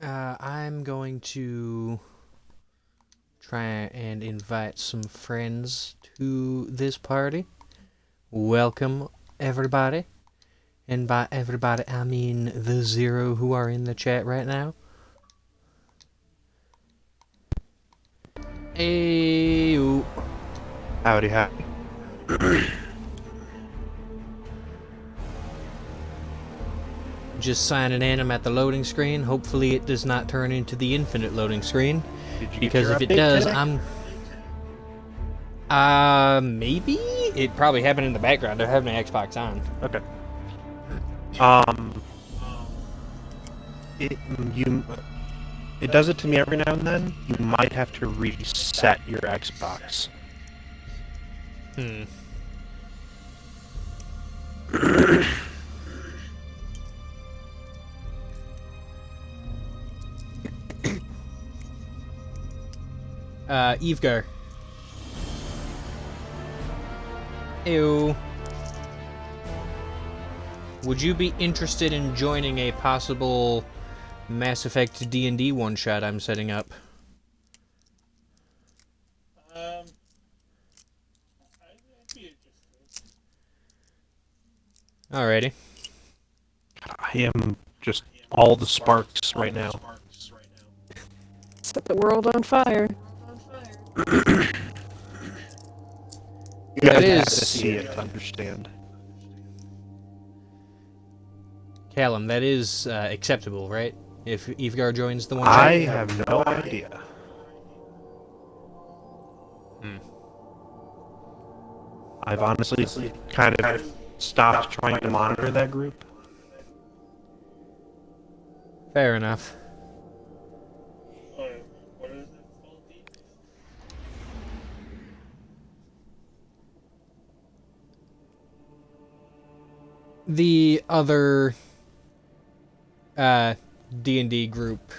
I'm going to try and invite some friends to this party. Welcome, everybody. And by everybody, I mean the 0 who are in the chat right now. Hey. Howdy, howdy. Just signing in. I'm at the loading screen. Hopefully it does not turn into the infinite loading screen. Because if it does, today? maybe? It probably happened in the background. I have my Xbox on. Okay. It does it to me every now and then. You might have to reset your Xbox. Evegar. Ew. Would you be interested in joining a possible Mass Effect D&D one-shot I'm setting up? I'd be interested. Alrighty. I am just all the sparks right now. Set the world on fire. You guys That have is- to see it to understand. Callum, that is acceptable, right? If Evegar joins the I one-shot? have no idea. I've honestly kind of stopped trying to monitor that group. Fair enough. What is it called? The other D&D group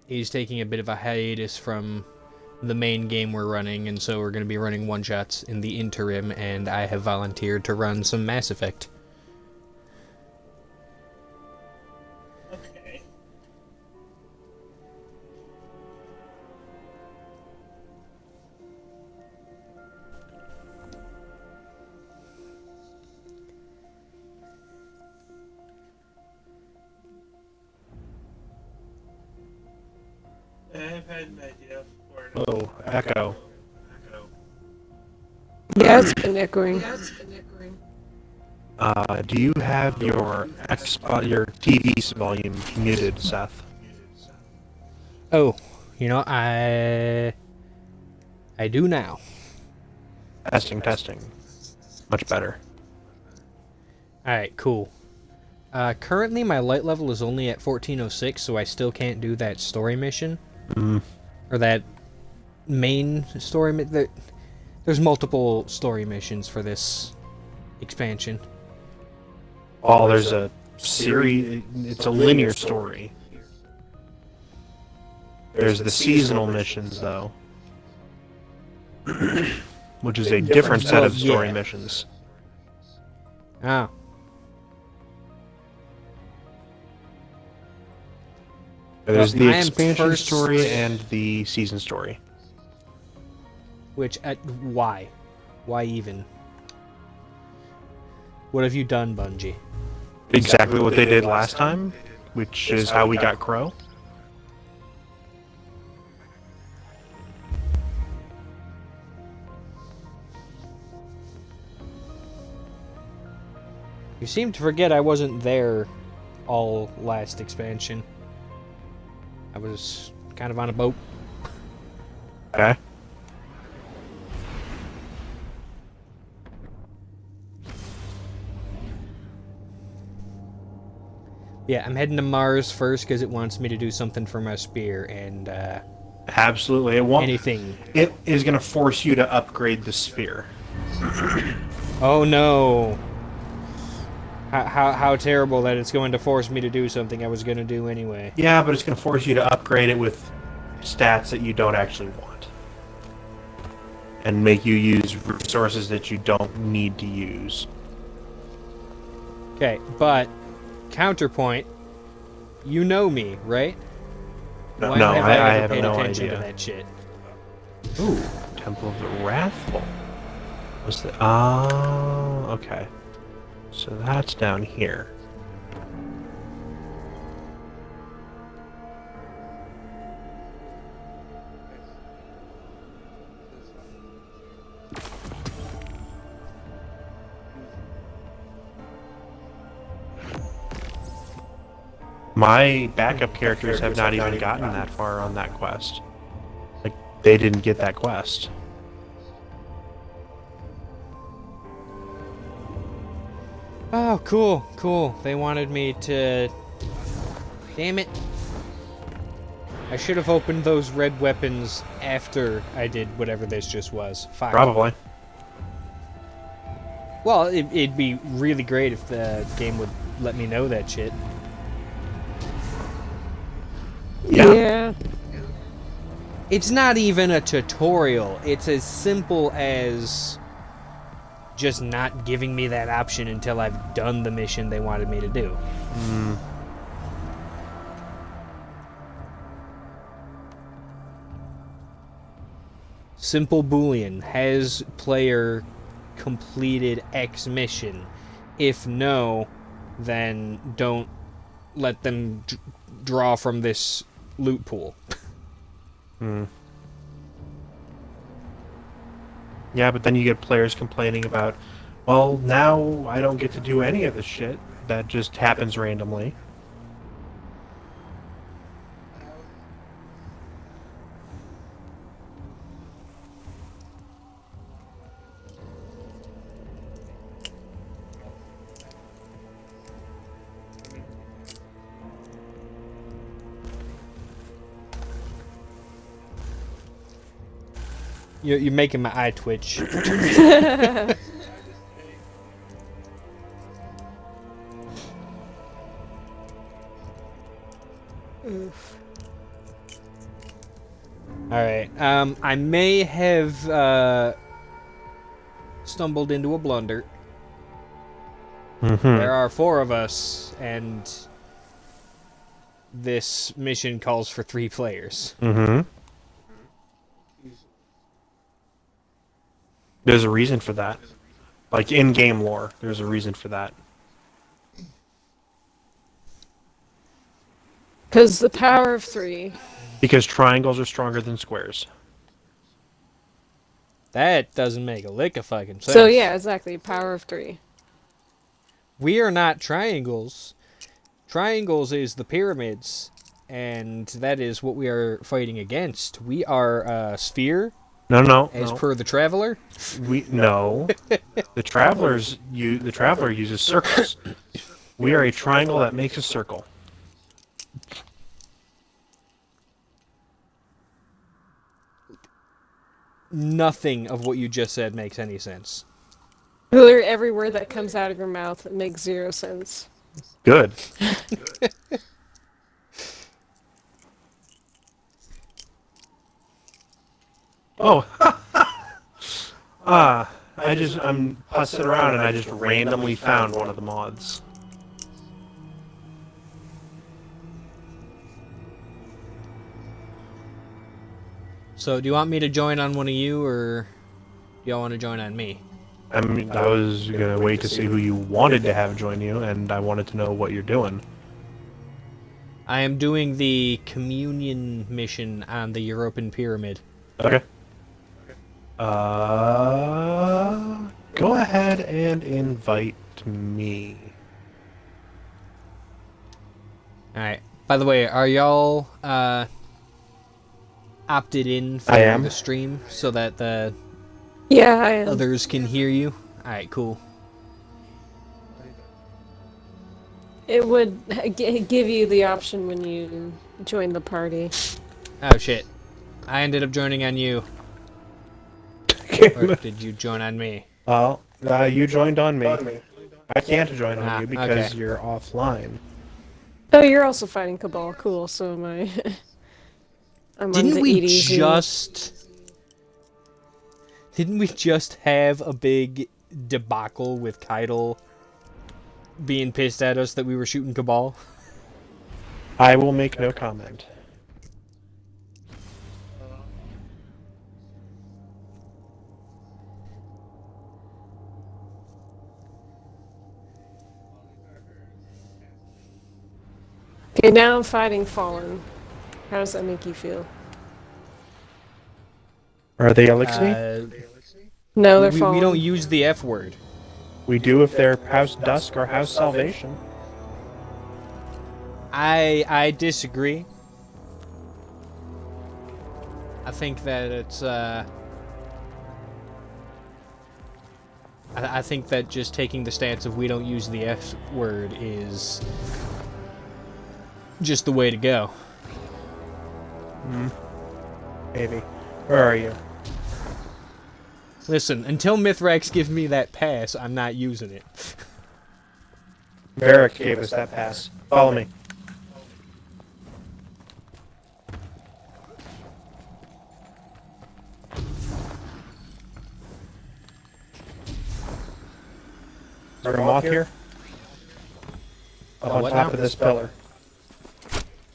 is taking a bit of a hiatus from the main game we're running, and so we're going to be running one-shots in the interim, and I have volunteered to run some Mass Effect. Okay. I've had an idea for it. Oh, Echo. Yeah, it's been echoing. Do you have your your TV's volume muted, Seth? Oh, you know, I do now. Testing. Much better. Alright, cool. Currently my light level is only at 1406, so I still can't do that story mission. Or that main story there's multiple story missions for this expansion. Well, there's a series. It's a linear story. There's the seasonal missions, though, which is a different set of story missions. Oh. There's the I am expansion first- story and the season story. Which, why? Why even? What have you done, Bungie? Exactly what they did last time, which is how we got Crow. You seem to forget I wasn't there all last expansion. I was kind of on a boat. Okay. Yeah, I'm heading to Mars first because it wants me to do something for my spear, and Absolutely. It won't. anything. It is going to force you to upgrade the spear. Oh no! How terrible that it's going to force me to do something I was going to do anyway. Yeah, but it's going to force you to upgrade it with stats that you don't actually want. And make you use resources that you don't need to use. Okay, but counterpoint, you know me, right? No, When no, have I ever have paid no attention idea. to that shit? Ooh, Temple of the Wrathful. What's the? Oh, okay. So that's down here. My backup characters have not even gotten that far on that quest. Like, they didn't get that quest. Oh, cool, cool. They wanted me to... Damn it. I should have opened those red weapons after I did whatever this just was. Fuck. Probably. Well, it'd be really great if the game would let me know that shit. Yeah. It's not even a tutorial. It's as simple as just not giving me that option until I've done the mission they wanted me to do. Simple Boolean. Has player completed X mission? If no, then don't let them draw from this loot pool. Yeah, but then you get players complaining about, well, now I don't get to do any of the shit that just happens randomly. You're making my eye twitch. Oof. Alright, I may have stumbled into a blunder. There are 4 of us, and this mission calls for 3 players. There's a reason for that. Like, in-game lore, there's a reason for that. Because the power of 3. Because triangles are stronger than squares. That doesn't make a lick of fucking sense. So yeah, exactly. Power of 3. We are not triangles. Triangles is the pyramids, and that is what we are fighting against. We are a sphere, No, as no. per the Traveler. No. The Traveler uses circles. We are a triangle that makes a circle. Nothing of what you just said makes any sense. Literally every word that comes out of your mouth makes 0 sense. Good. Oh. I'm pussing around and I just randomly found one of the mods. So, do you want me to join on one of you, or do y'all want to join on me? I was gonna wait to see who you wanted to have join you, and I wanted to know what you're doing. I am doing the communion mission on the European pyramid. Okay. Go ahead and invite me. Alright. By the way, are y'all opted in for I am. the stream so that the Yeah, I am. others can hear you? Alright, cool. It would give you the option when you join the party. Oh shit. I ended up joining on you. Or did you join on me? Well, you joined on me. I can't join on Ah, you because okay. you're offline. Oh, you're also fighting Cabal. Cool, so am I. I'm on Didn't the we EDZ. just have a big debacle with Keitel being pissed at us that we were shooting Cabal. I will make no comment. Okay, now I'm fighting Fallen. How does that make you feel? Are they Elixir? No, they're we Fallen. don't use the F word. We do if they're House Dusk or House Salvation. I disagree. I think that it's I think that just taking the stance of we don't use the F word is just the way to go. Maybe. Where are you? Listen, until Mithrax gives me that pass, I'm not using it. Varric gave us that pass. Follow me. Is there a moth here? Up on what top now? of this pillar.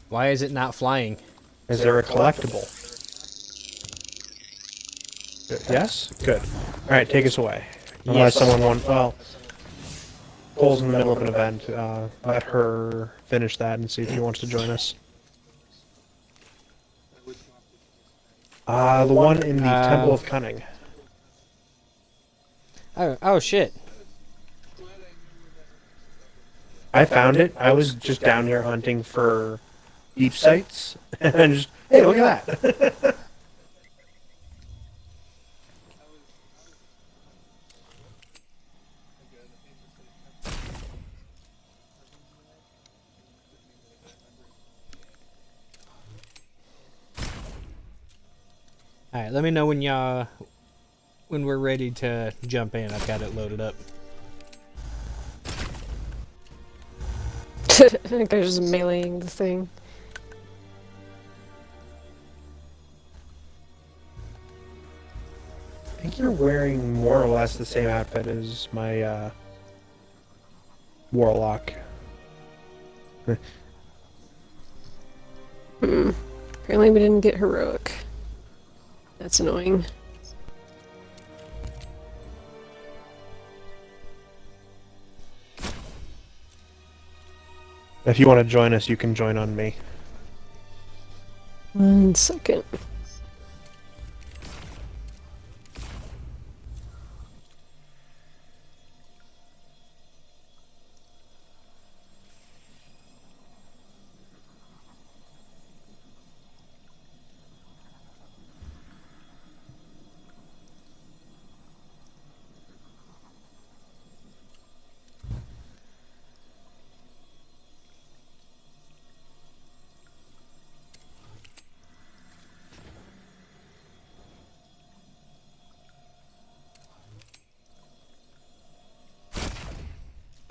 Why is it not flying? Is there a collectible? Good. Yes? Good. Alright, take us away. Unless someone wants... Well... Cole's in the middle of an event. Let her finish that and see if she wants to join us. The one in the Temple of Cunning. Oh shit. I found it. I was just down here hunting for deep sites. And just, hey, look at that. Alright, let me know when we're ready to jump in. I've got it loaded up. I think I just meleeing the thing. I think you're wearing more or less the same outfit as my warlock. Apparently we didn't get heroic. That's annoying. If you want to join us, you can join on me. 1 second.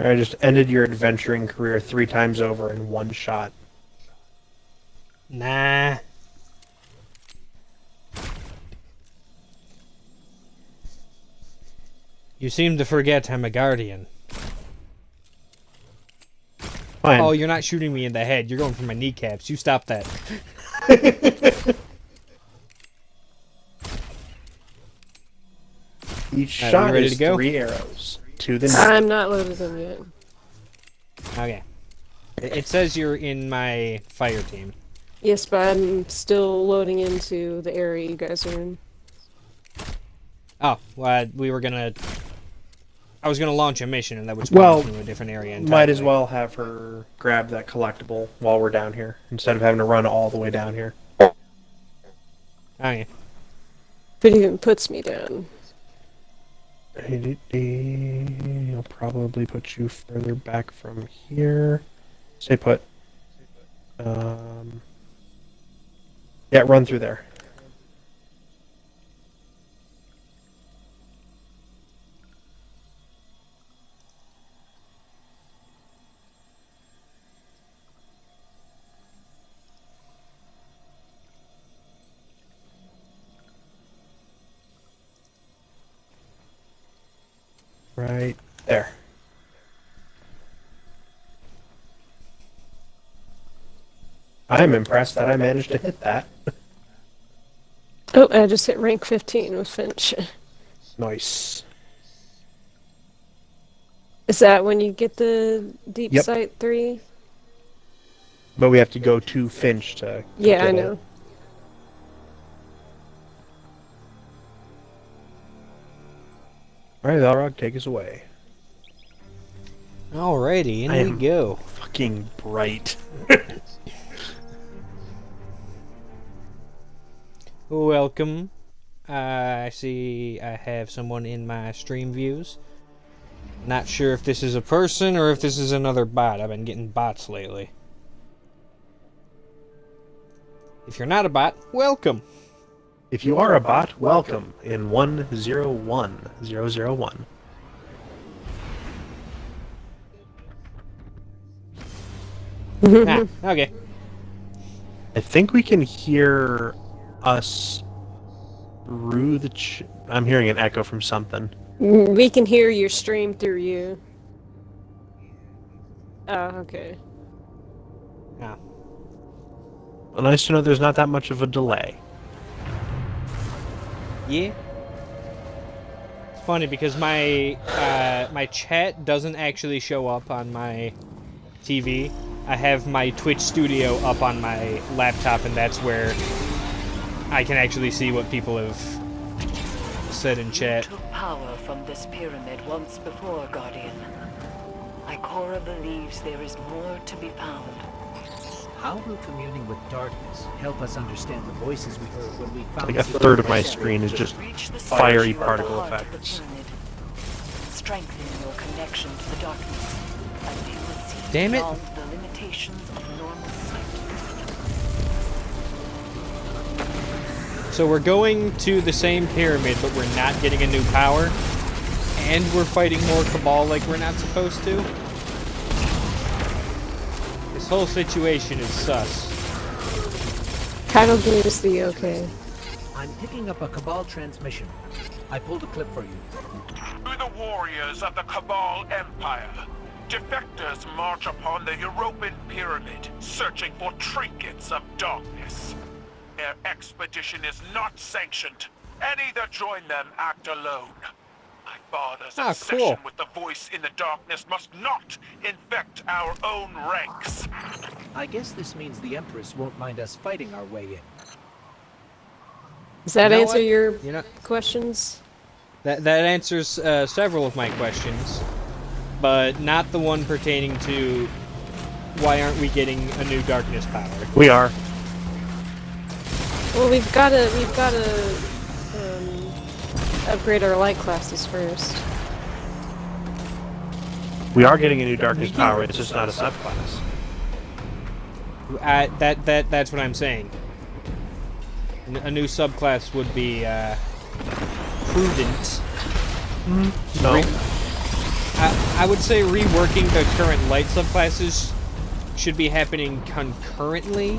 I just ended your adventuring career 3 times over in one shot. Nah. You seem to forget I'm a guardian. Fine. Oh, you're not shooting me in the head. You're going for my kneecaps. You stop that. Each Alright, shot you ready is to go? 3 arrows. To the knee. I'm not loaded them yet. Okay. It says you're in my fire team. Yes, but I'm still loading into the area you guys are in. Oh, well, we were gonna... I was gonna launch a mission and that was Well, to a different area Might as entirely. well have her grab that collectible while we're down here, instead of having to run all the way down here. Okay. If it even puts me down. I'll probably put you further back from here. Stay put. Yeah, run through there. Right there. I'm impressed that I managed to hit that. Oh, I just hit rank 15 with Finch. Nice. Is that when you get the Deep Yep. Sight 3? But we have to go to Finch to Yeah, I get it. know. Alright, Valrog, take us away. Alrighty, in I we am- go. Fucking bright. Welcome. I see I have someone in my stream views. Not sure if this is a person or if this is another bot. I've been getting bots lately. If you're not a bot, welcome. If you are a bot, welcome in 101001. Okay. I think we can hear us through the I'm hearing an echo from something. We can hear your stream through you. Oh, okay. Ah. Well, nice to know there's not that much of a delay. Yeah. It's funny because my my chat doesn't actually show up on my TV. I have my Twitch studio up on my laptop, and that's where I can actually see what people have said in chat. You took power from this pyramid once before, Guardian. Ikora believes there is more to be found. How will communing with darkness help us understand the voices we heard when we found Like a third of my screen is just Reach the fiery statue at the particle heart of the effects. pyramid. Strengthen your connection to the darkness, and you will see Damn it. beyond the limitations of normal sight. So we're going to the same pyramid, but we're not getting a new power, and we're fighting more Cabal like we're not supposed to. This whole situation is sus. Kyle gives the okay. I'm picking up a Cabal transmission. I pulled a clip for you. To the warriors of the Cabal Empire, defectors march upon the European pyramid, searching for trinkets of darkness. Their expedition is not sanctioned. Any that join them act alone. My father's Ah, obsession cool. with the voice in the darkness must not infect our own ranks. I guess this means the Empress won't mind us fighting our way in. Does that You know answer what? your You know, questions? that answers several of my questions, but not the one pertaining to why aren't we getting a new darkness power? We are. Well, we've gotta upgrade our light classes first. We are getting a new darkness power, it's just not a subclass. That's what I'm saying. A new subclass would be prudent. No. I would say reworking the current light subclasses should be happening concurrently.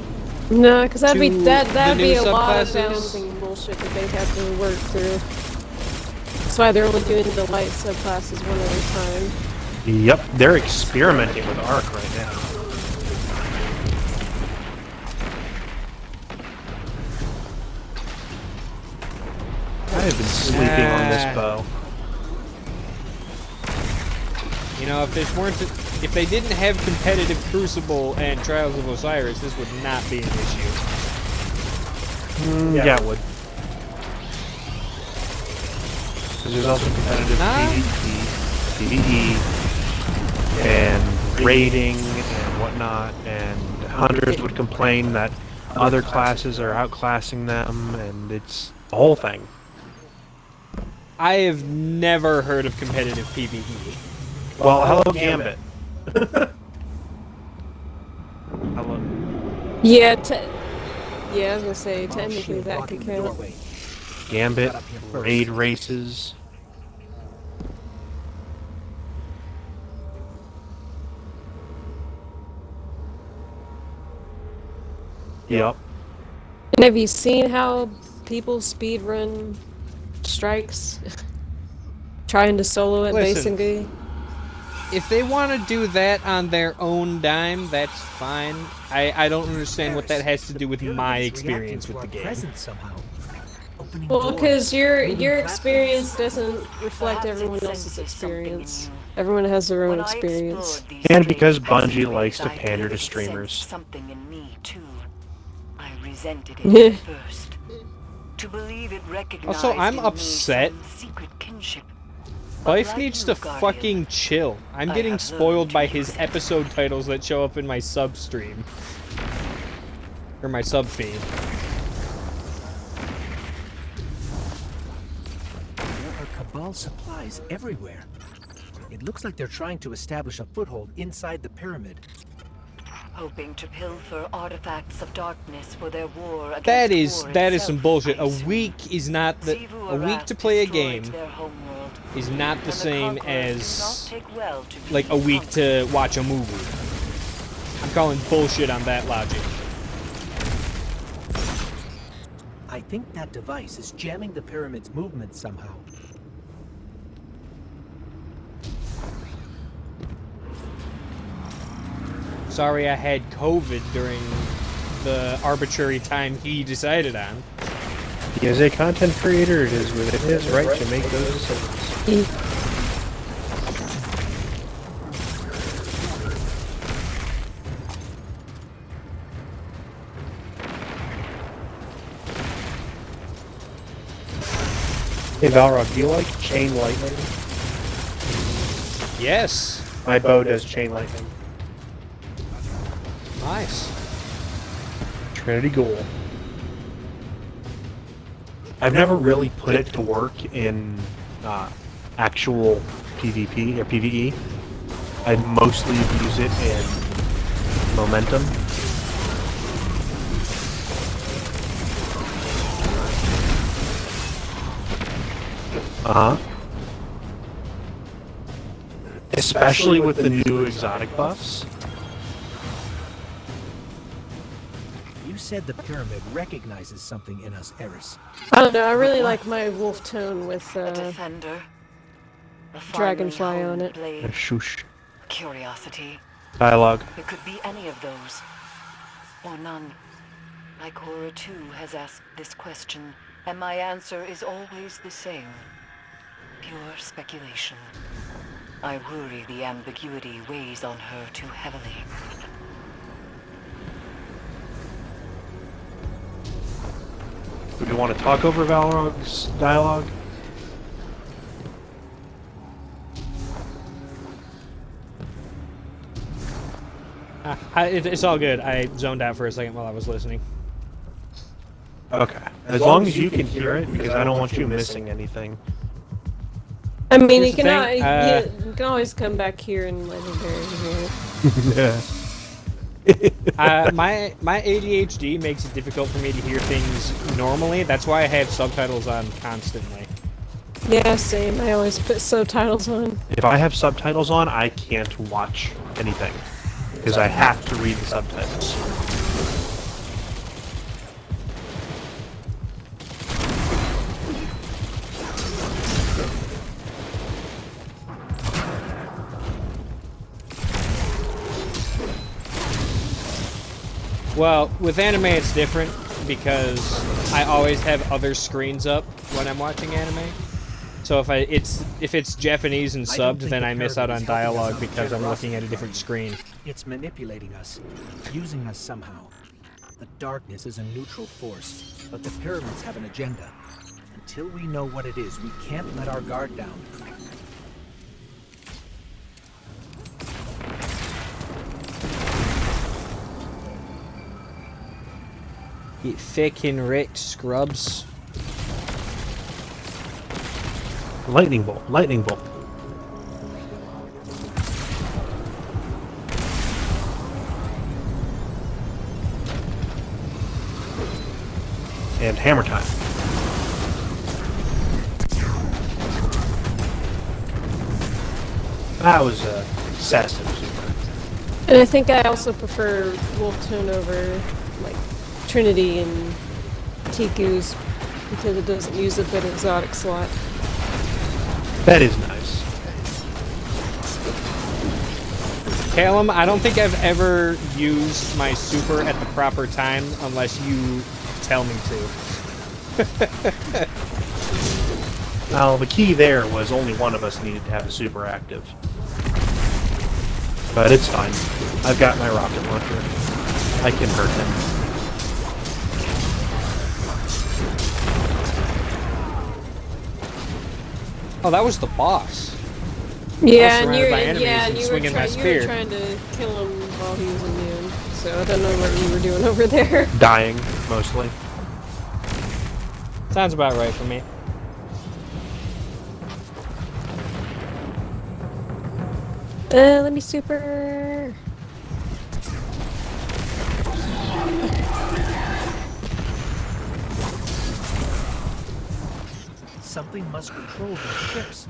No, because that'd be To that'd the be new a lot of subclasses? balancing bullshit that they have to work through. That's why they're only doing the light subclasses one at a time. Yep, they're experimenting with Arc right now. I have been sleeping on this bow. You know, if they didn't have competitive Crucible and Trials of Osiris, this would not be an issue. Yeah, it would. Because there's also competitive PvP, PvE, and raiding and whatnot, and hunters would complain that other classes are outclassing them, and it's the whole thing. I have never heard of competitive PvE. Well, hello Gambit. Hello. Yeah, I was gonna say Cabal technically shield that blocking could the count. doorway. Gambit, Got up here first. raid races. Yep. And have you seen how people speedrun strikes? Trying to solo it Listen. basically. if they want to do that on their own dime, that's fine. I don't understand what that has to do with my experience with the game. Presence somehow. Opening Well, doors, because your moving experience platforms. doesn't reflect Perhaps it everyone else's senses something experience. new. Everyone has their own When I experience. explored these And strange because Bungie passageways, likes to I pander to clearly streamers. sensed something in me too. I resented Yeah. it at first. To believe it recognized Also, I'm in me upset. some secret kinship. Life Like needs you, to Guardian, fucking chill. I'm I getting have spoiled learned by to his accept it. episode titles that show up in my sub stream. Or my sub feed. There are Cabal supplies everywhere. It looks like they're trying to establish a foothold inside the pyramid. Hoping to pilfer artifacts of darkness for their war against That is war some itself, bullshit. I A assume. week is not the Sivu a week Arat to play a destroyed game their homeworld, is not the and same conquerors do not as take well to like a being week conquered. to watch a movie. I'm calling bullshit on that logic. I think that device is jamming the pyramid's movement somehow. Sorry I had COVID during the arbitrary time he decided on. He is a content creator. It is within his right to make those decisions. Hey Balrog, do you like chain lightning? Yes. My bow does chain lightning. Nice. Trinity Ghoul. I've never really put it to work in actual PvP or PvE. I mostly use it in Momentum. Uh-huh. Especially with the new exotic buffs. You said the pyramid recognizes something in us, Eris. I don't know. I really like my wolf tone with A defender, a Dragonfly finely on honed it. blade, Shush. curiosity. Dialogue. It could be any of those, or none. Ikora too has asked this question, and my answer is always the same. Pure speculation. I worry the ambiguity weighs on her too heavily. Do we want to talk over Balrog's dialogue? It's all good. I zoned out for a second while I was listening. Okay. As long as you can hear it, because I don't want you missing anything. I mean, Here's you the can, thing, you can always come back here and Legendary and hear it. Yeah. My ADHD makes it difficult for me to hear things normally. That's why I have subtitles on constantly. Yeah, same. I always put subtitles on. If I have subtitles on, I can't watch anything. Because I have to read the subtitles. Well, with anime it's different because I always have other screens up when I'm watching anime. So if it's Japanese and I don't subbed, think then the I miss out on pyramid is helping us dialogue on because I'm looking generosity at a different front. screen. It's manipulating us, using us somehow. The darkness is a neutral force, but the pyramids have an agenda. Until we know what it is, we can't let our guard down. Get fucking wrecked, scrubs. Lightning bolt. Lightning bolt. And hammer time. That was excessive. And I think I also prefer wolf tone over like Trinity and Tiku's because it doesn't use a bit exotic slot. That is nice. Callum, I don't think I've ever used my super at the proper time unless you tell me to. Well, the key there was only one of us needed to have a super active. But it's fine. I've got my rocket launcher. I can hurt him. Oh, that was the boss. Yeah, and surrounded you're by enemies yeah, and and you were, swinging my you were spear. trying to kill him while he was immune. So I don't know what you were doing over there. Dying, mostly. Sounds about right for me. Let me super. Something must control these ships.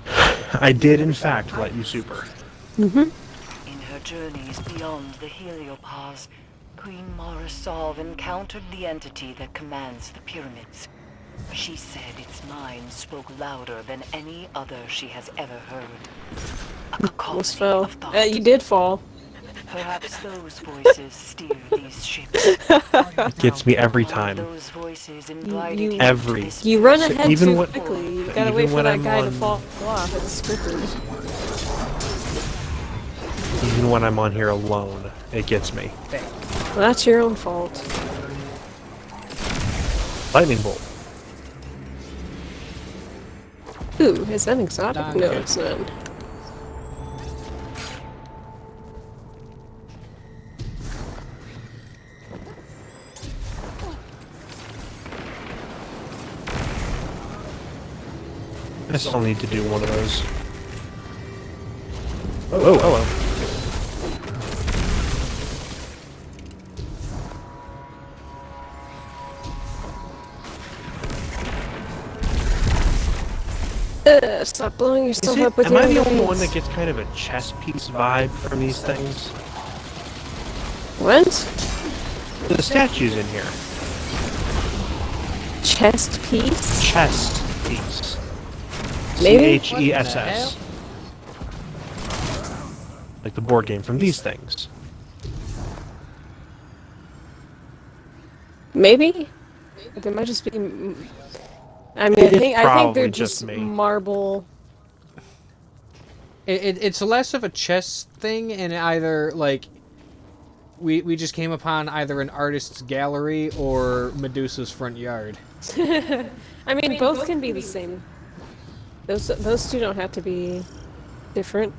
I did, in fact, let you super. In her journeys beyond the Heliopause, Queen Mara Sov encountered the entity that commands the pyramids. She said its mind spoke louder than any other she has ever heard. A Almost cacophony fell. of thoughts. You did fall. Perhaps those voices steer these ships. It gets me every One of time. those voices invited him Every- to this You run So ahead even too when- quickly. You gotta even wait for when that I'm guy to on- fall off. It's scripted. Even when I'm on here alone, it gets me. Well, that's your own fault. Lightning bolt. Ooh, is that exotic? Danke. No, it's not. I still need to do one of those. Oh, hello. Stop blowing Is yourself it, up with am your I the own only one grenades. that gets kind of a chess piece vibe from these things? What? The statues in here. Chest piece? Chest piece. Maybe? CHESS. Like the board game from these things. Maybe? They might just be. I mean, I think probably they're just just me. marble. It's less of a chess thing, and either like we just came upon either an artist's gallery or Medusa's front yard. I mean, both can be the same. Those two don't have to be different.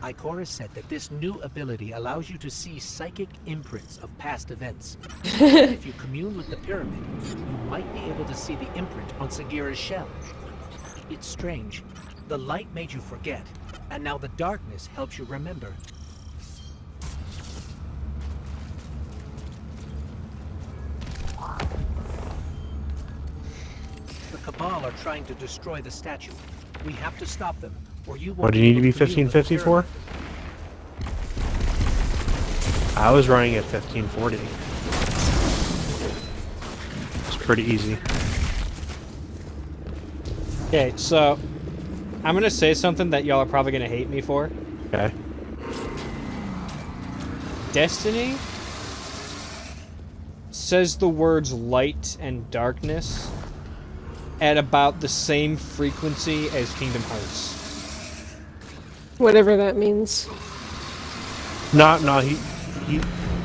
Ikora said that this new ability allows you to see psychic imprints of past events. If you commune with the pyramid, you might be able to see the imprint on Sagira's shell. It's strange. The light made you forget, and now the darkness helps you remember. The Cabal are trying to destroy the statue. We have to stop them, or you won't What do you need to be able commune with the 1550 for? pyramid. I was running at 1540. It's pretty easy. Okay, so I'm gonna say something that y'all are probably gonna hate me for. Okay. Destiny says the words light and darkness at about the same frequency as Kingdom Hearts. Whatever that means. No,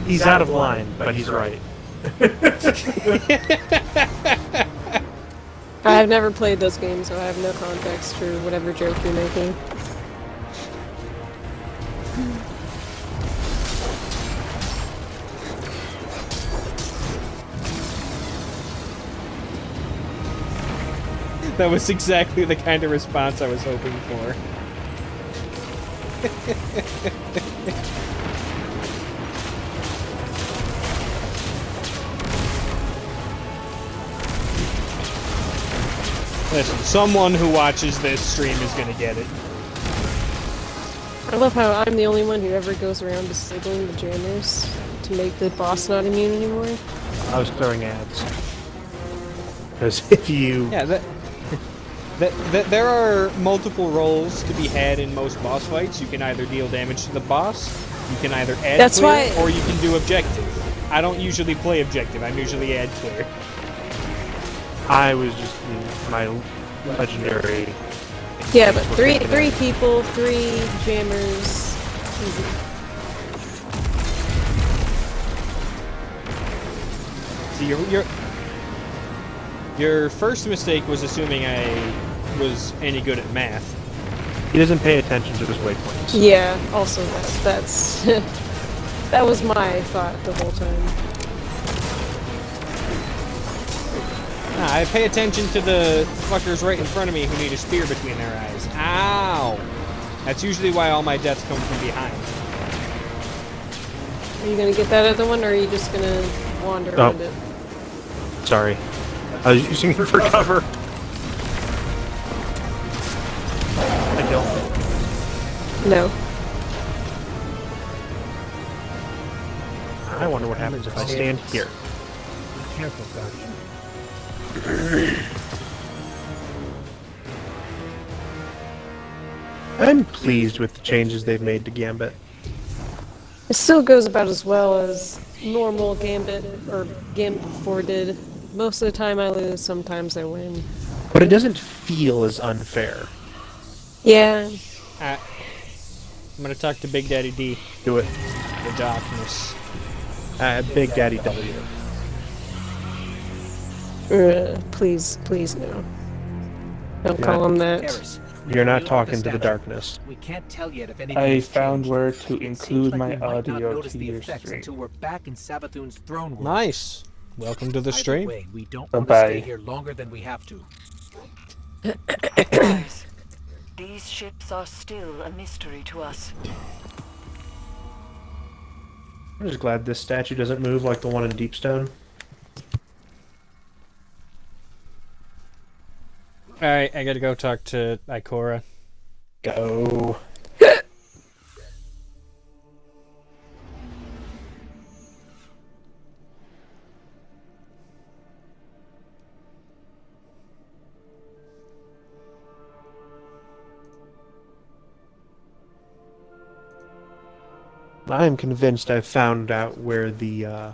he's out of line, but he's right. I've never played those games, so I have no context for whatever joke you're making. That was exactly the kind of response I was hoping for. Listen, someone who watches this stream is gonna get it. I love how I'm the only one who ever goes around disabling the jammers to make the boss not immune anymore. I was throwing ads. Because if you... Yeah, there are multiple roles to be had in most boss fights. You can either deal damage to the boss, You can either add That's clear why- or you can do objective. I don't usually play objective. I'm usually add clear. I was just my legendary. Yeah, but three people, 3 jammers. Easy. See, your first mistake was assuming I was any good at math. He doesn't pay attention to his waypoints. Yeah, also that's that was my thought the whole time. Nah, I pay attention to the fuckers right in front of me who need a spear between their eyes. Ow! That's usually why all my deaths come from behind. Are you gonna get that other one, or are you just gonna wander around it? Sorry. I was using it for cover. I kill. No. I wonder what happens if I stand here. Be careful, Guardian. I'm pleased with the changes they've made to Gambit. It still goes about as well as normal Gambit or Gambit 4 did. Most of the time I lose, sometimes I win. But it doesn't feel as unfair. Yeah. I'm gonna talk to Big Daddy D. Do it. The darkness. Big Daddy W. Please no. Don't Yeah. call him that. Eris, You're not we talking looked to at the statue. darkness. We can't tell yet if anything I has found changed. where to It seems include like my we might not audio notice to the your effects stream. until we're back in Savathun's throne world. Nice. Welcome to the Either stream. way, we don't want to Bye-bye. stay here longer than we have to. Guys, these ships are still a mystery to us. I'm just glad this statue doesn't move like the one in Deepstone. Alright, I gotta go talk to Ikora. Go. I am convinced I've found out where the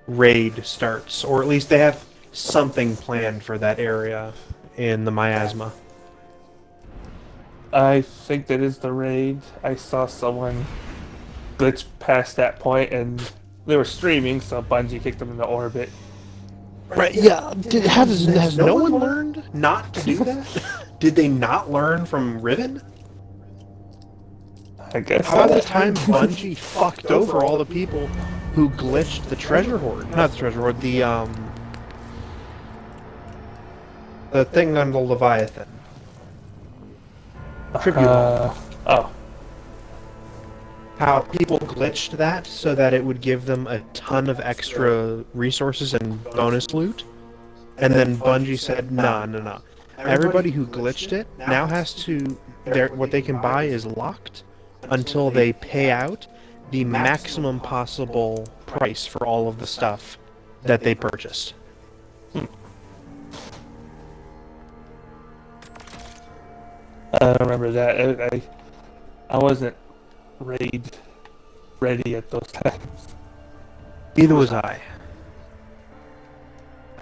raid starts, or at least they have something planned for that area in the miasma. I think that is the raid. I saw someone glitch past that point and they were streaming, so Bungie kicked them into orbit. Right? Yeah. Has no one learned not to do that? Did they not learn from Riven? I guess. How about the time Bungie fucked over all the people who glitched the treasure hoard? Not the treasure hoard, the thing on the Leviathan. Tribute. Oh. How people glitched that so that it would give them a ton of extra resources and bonus loot. And then Bungie said, no. Everybody who glitched it now has to... what they can buy is locked until they pay out the maximum possible price for all of the stuff that they purchased. I don't remember that. I wasn't raid ready at those times. Neither was I.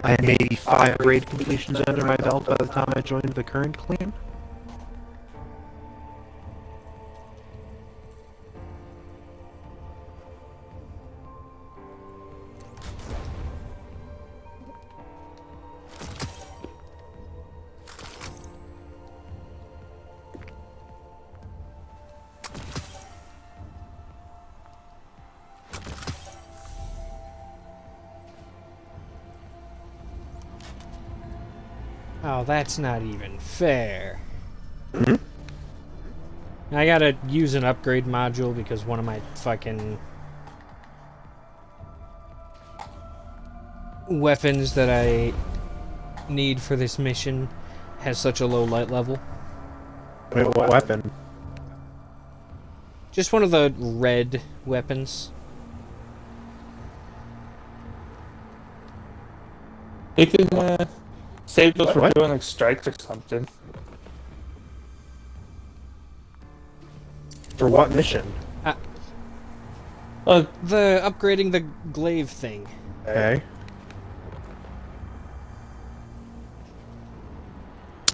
I had maybe 5 raid completions under my belt by the time I joined the current clan. Oh, that's not even fair. I gotta use an upgrade module because one of my fucking weapons that I need for this mission has such a low light level. Wait, what weapon? Just one of the red weapons. You can save those for What? doing like strikes or something. For what mission? The upgrading the glaive thing. Okay.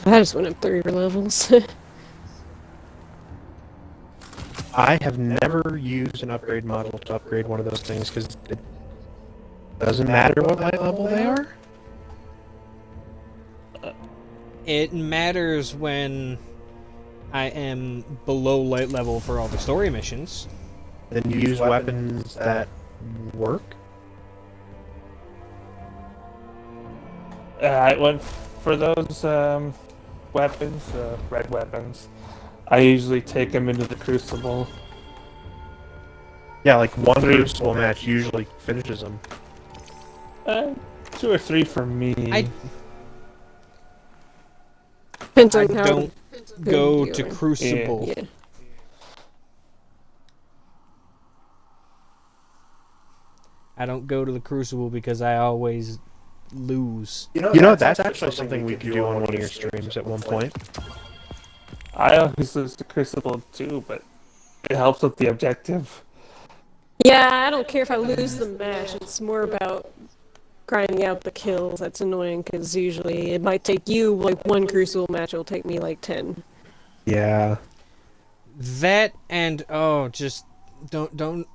I just went up 3 levels. I have never used an upgrade module to upgrade one of those things because it doesn't matter what light level they are. It matters when I am below light level for all the story missions. Then you use weapons that work. I went for those weapons, red weapons. I usually take them into the Crucible. Yeah, like one Crucible match usually finishes them. 2 or 3 for me. Depends I on how don't go good to you are. Crucible. Yeah. I don't go to the Crucible because I always lose. You know, that's actually something we could do on one of your streams at one point. I always lose the Crucible too, but it helps with the objective. Yeah, I don't care if I lose the match. It's more about grinding out the kills. That's annoying because usually it might take you like 1 Crucible match. It'll take me like 10. Yeah. That and just don't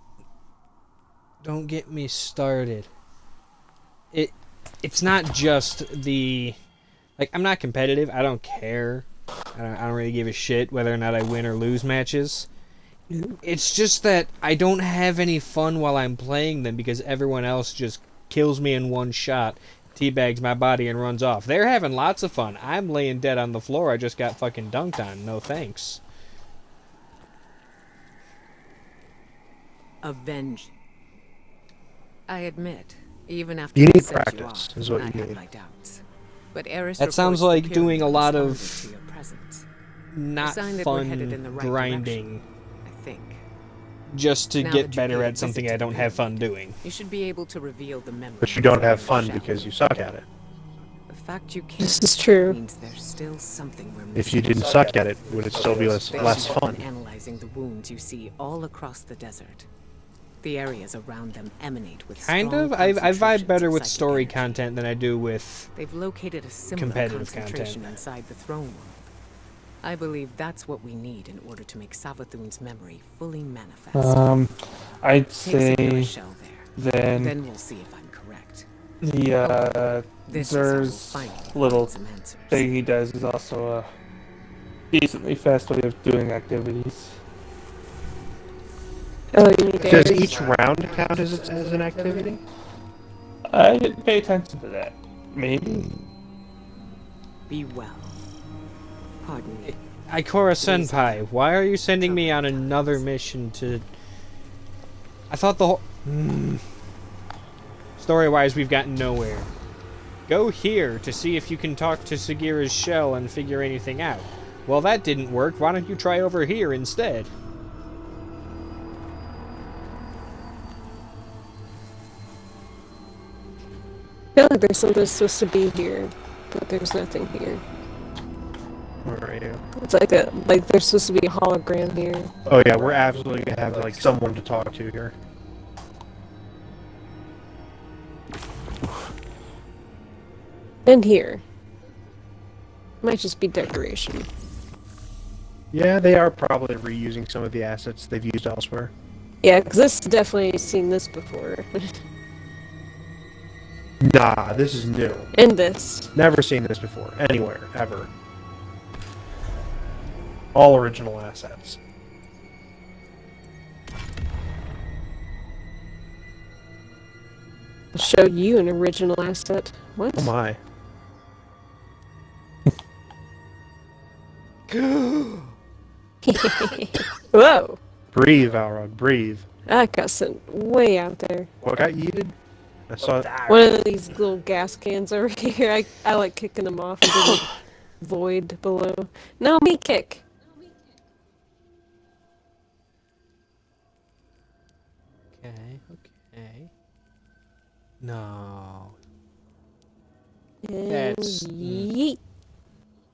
get me started. It's not just the I'm not competitive. I don't care. I don't really give a shit whether or not I win or lose matches. It's just that I don't have any fun while I'm playing them because everyone else just kills me in one shot, teabags my body, and runs off. They're having lots of fun. I'm laying dead on the floor. I just got fucking dunked on. No thanks. Avenge. I admit, even after You I need sent practice, off, is what I you had need. my doubts. But Eris That sounds reports the like doing a pyramid lot responded of to your presence. not sign that we're headed in the fun right grinding direction, I think. just to Now get that you better paid at a something visit I to don't the have fun pyramid, doing. You should be able to reveal the memory. But you don't have of fun Shell. because you suck at it. The fact you can't This is true. means there's still something we're missing. If you didn't suck at it, would it still be less Spaceships have fun? been analyzing the wounds you see all across the desert. The areas around them emanate with Kind strong of. I vibe concentrations better of with psychic story energy. content than I do with... They've located a similar competitive concentration content. inside the throne world. I believe that's what we need in order to make Savathun's memory fully manifest. I'd Take say Sagira's shell there. then Then we'll see if I'm correct. the This is how we'll Zer's finally little find some answers. thing he does is also a decently fast way of doing activities. Oh, you need Does Eris. each round count as an activity? I didn't pay attention to that. Maybe. Be well. Pardon me. Ikora Senpai, why are you sending me on another mission to... I thought the whole... Story-wise, we've gotten nowhere. Go here to see if you can talk to Sagira's shell and figure anything out. Well, that didn't work. Why don't you try over here instead? I feel like there's something supposed to be here, but there's nothing here. Where are you? It's like there's supposed to be a hologram here. Oh yeah, we're absolutely gonna have like someone to talk to here. And here. Might just be decoration. Yeah, they are probably reusing some of the assets they've used elsewhere. Yeah, because this definitely seen this before. Nah, this is new. And this. Never seen this before, anywhere, ever. All original assets. I'll show you an original asset. What? Oh my. Whoa! Breathe, Alrog, breathe. That got sent way out there. What got yeeted? I saw One of these little gas cans over here. I like kicking them off and there's a void below. No, me kick. Okay, okay. No. And That's- yeet.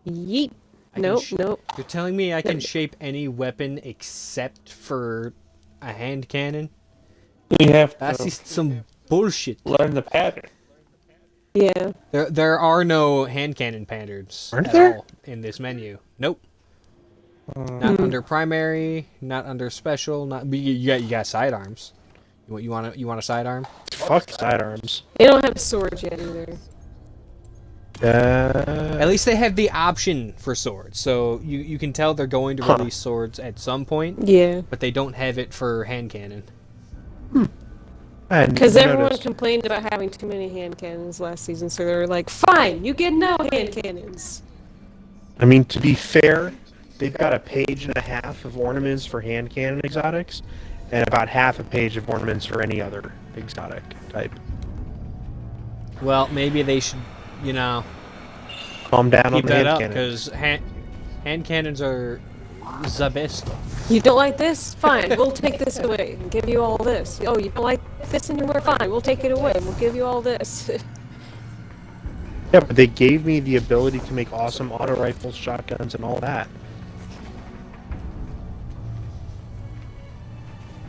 Yeet. I can Nope, sh- nope. You're telling me I can shape any weapon except for a hand cannon? You have That's to just some bullshit. learn the pattern. Yeah. There are no hand cannon patterns Aren't at there? all in this menu. Nope. Not under primary, not under special, not you got sidearms. You want a sidearm? Fuck sidearms. They don't have swords yet either. At least they have the option for swords, so you can tell they're going to release swords at some point, Yeah. but they don't have it for hand cannon. Because everyone complained about having too many hand cannons last season, so they were like, fine, you get no hand cannons. I mean, to be fair, they've got a page and a half of ornaments for hand cannon exotics, and about half a page of ornaments for any other exotic type. Well, maybe they should, you know, Calm down on keep the that hand up, cannon. because hand cannons are the best. You don't like this? Fine, we'll take this away and give you all this. Oh, you don't like this anymore? Fine, we'll take it away and we'll give you all this. Yeah, but they gave me the ability to make awesome auto rifles, shotguns, and all that.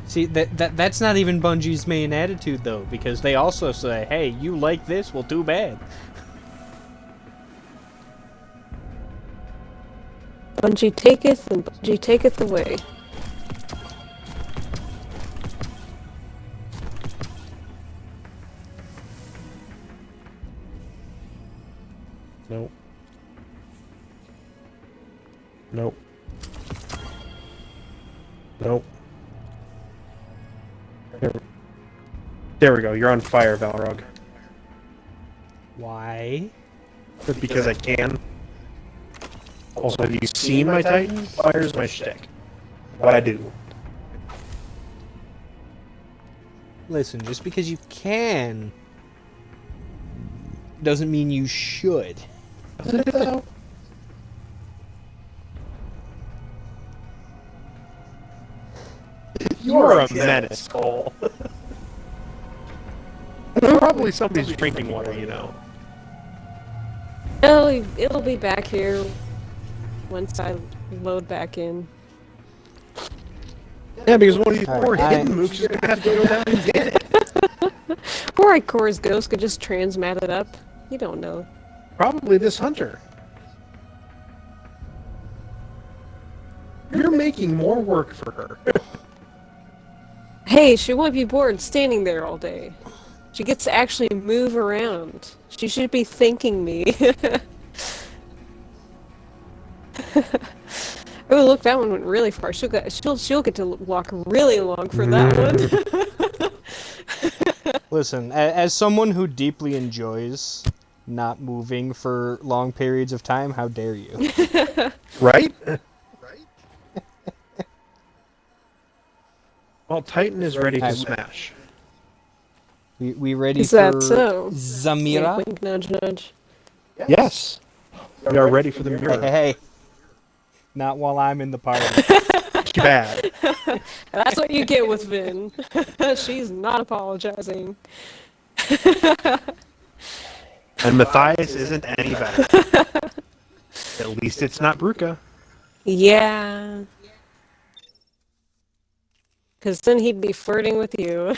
See, that's not even Bungie's main attitude, though, because they also say, hey, you like this? Well, too bad. Bungie taketh and Bungie taketh away. Nope. Nope. Nope. There we go. You're on fire, Valrog. Why? Because I can. Also, have you seen my Titan? Fire's my shtick. What I do. Listen, just because you can doesn't mean you should. You're a menace, Cole. Probably somebody's drinking water, you know. It'll be back here once I load back in. Yeah, because one of these All poor right, hidden mooks is gonna have to go down and get it. Or Ikora's ghost could just transmat it up. You don't know. Probably this hunter. You're making more work for her. Hey, she won't be bored standing there all day. She gets to actually move around. She should be thanking me. Oh, look, that one went really far. She'll get to walk really long for that one. Listen, as someone who deeply enjoys not moving for long periods of time, how dare you? Right? Well, Titan is ready to smash. We ready Is for that so? Zamira? Wink, wink, nudge, nudge. Yes. We are ready for the mirror. Hey. Not while I'm in the party. Too bad. That's what you get with Vin. She's not apologizing. And Matthias isn't any better. At least it's not Bruca. Yeah. Because then he'd be flirting with you.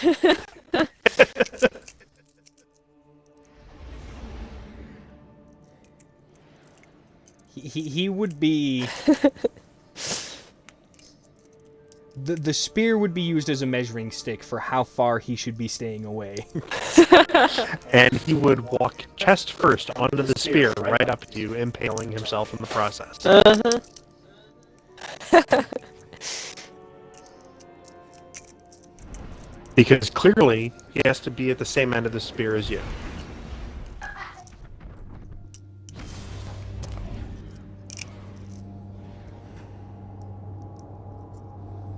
He would be... The spear would be used as a measuring stick for how far he should be staying away. And he would walk chest first onto the spear right up to you, impaling himself in the process. Uh-huh. Because clearly, he has to be at the same end of the spear as you.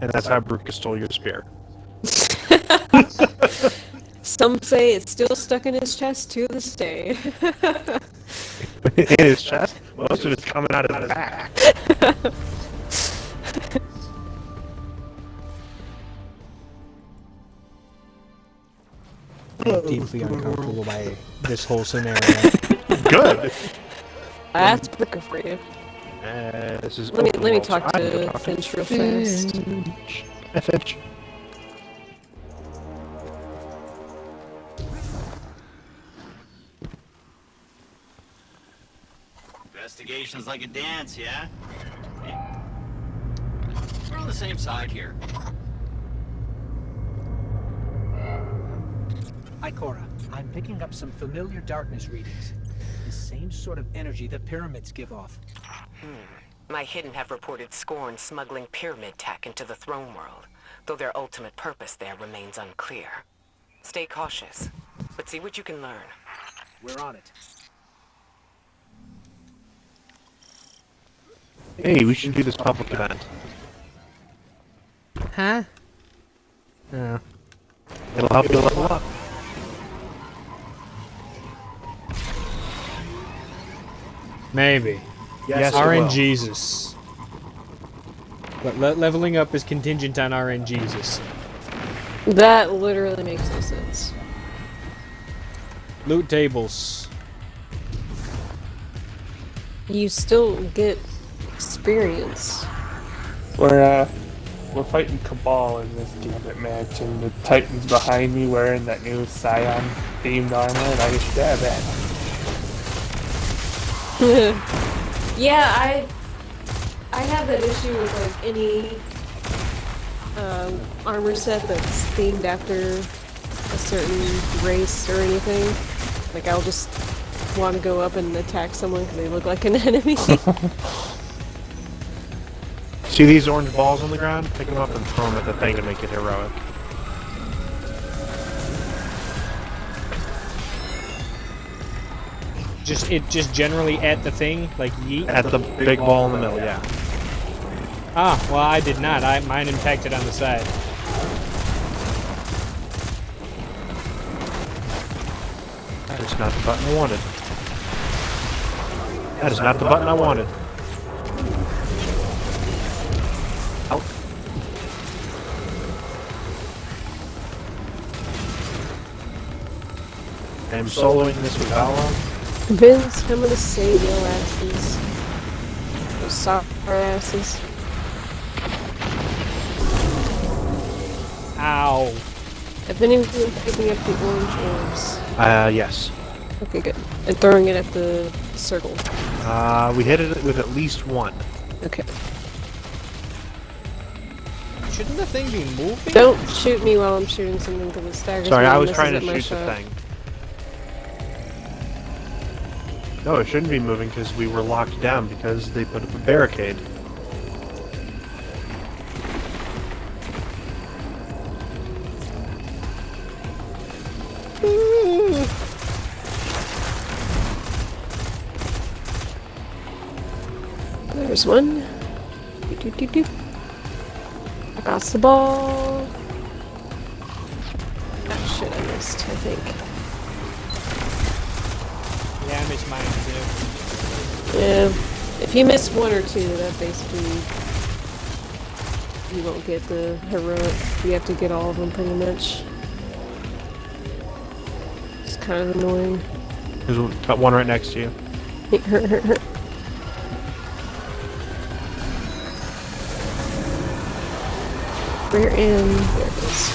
And that's how Bruca stole your spear. Some say it's still stuck in his chest to this day. In his chest? Most of it's coming out of the back. I'm deeply uncomfortable by this whole scenario. Good! That's Brooker for you. This is Let me open world, talk so I'm to gonna talk Finch real fast. Finch. Hi, Finch. Investigation's like a dance, yeah? We're on the same side here. Ikora, I'm picking up some familiar darkness readings. The same sort of energy the pyramids give off. My Hidden have reported Scorn smuggling pyramid tech into the throne world, though their ultimate purpose there remains unclear. Stay cautious, but see what you can learn. We're on it. Hey, we should do this public event. Huh? Oh. It'll help you level up. Maybe. Yes, it will. RNGesus. But leveling up is contingent on RNGesus. That literally makes no sense. Loot tables. You still get experience. We're fighting Cabal in this Gambit match, and the Titan's behind me wearing that new Scion themed armor, and I just stab at him. Yeah, I have that issue with like any armor set that's themed after a certain race or anything. Like I'll just want to go up and attack someone because they look like an enemy. See these orange balls on the ground? Pick them up and throw them at the thing to make it heroic. Just generally at the thing, like yeet? At the big ball in the middle, yeah. Ah, well I did not. Mine impacted on the side. That is not the button I wanted. That is not the button I wanted. Out. I'm soloing this with Valor. Vince, I'm gonna save your asses. Those soft asses. Ow. Have any of you been picking up the orange orbs? Yes. Okay, good. And throwing it at the circle. We hit it with at least one. Okay. Shouldn't the thing be moving? Don't shoot me while I'm shooting something because it staggers Sorry, me I and was messes trying to up my shoot the shot. thing. No, it shouldn't be moving because we were locked down because they put up a barricade. There's one. Doop. I got the ball. Ah, shit, I missed, I think. Yeah, I missed mine too. Yeah. If you miss one or two, that basically you won't get the heroic. You have to get all of them pretty much. It's kind of annoying. There's one right next to you. Hurt. We're in. There it is.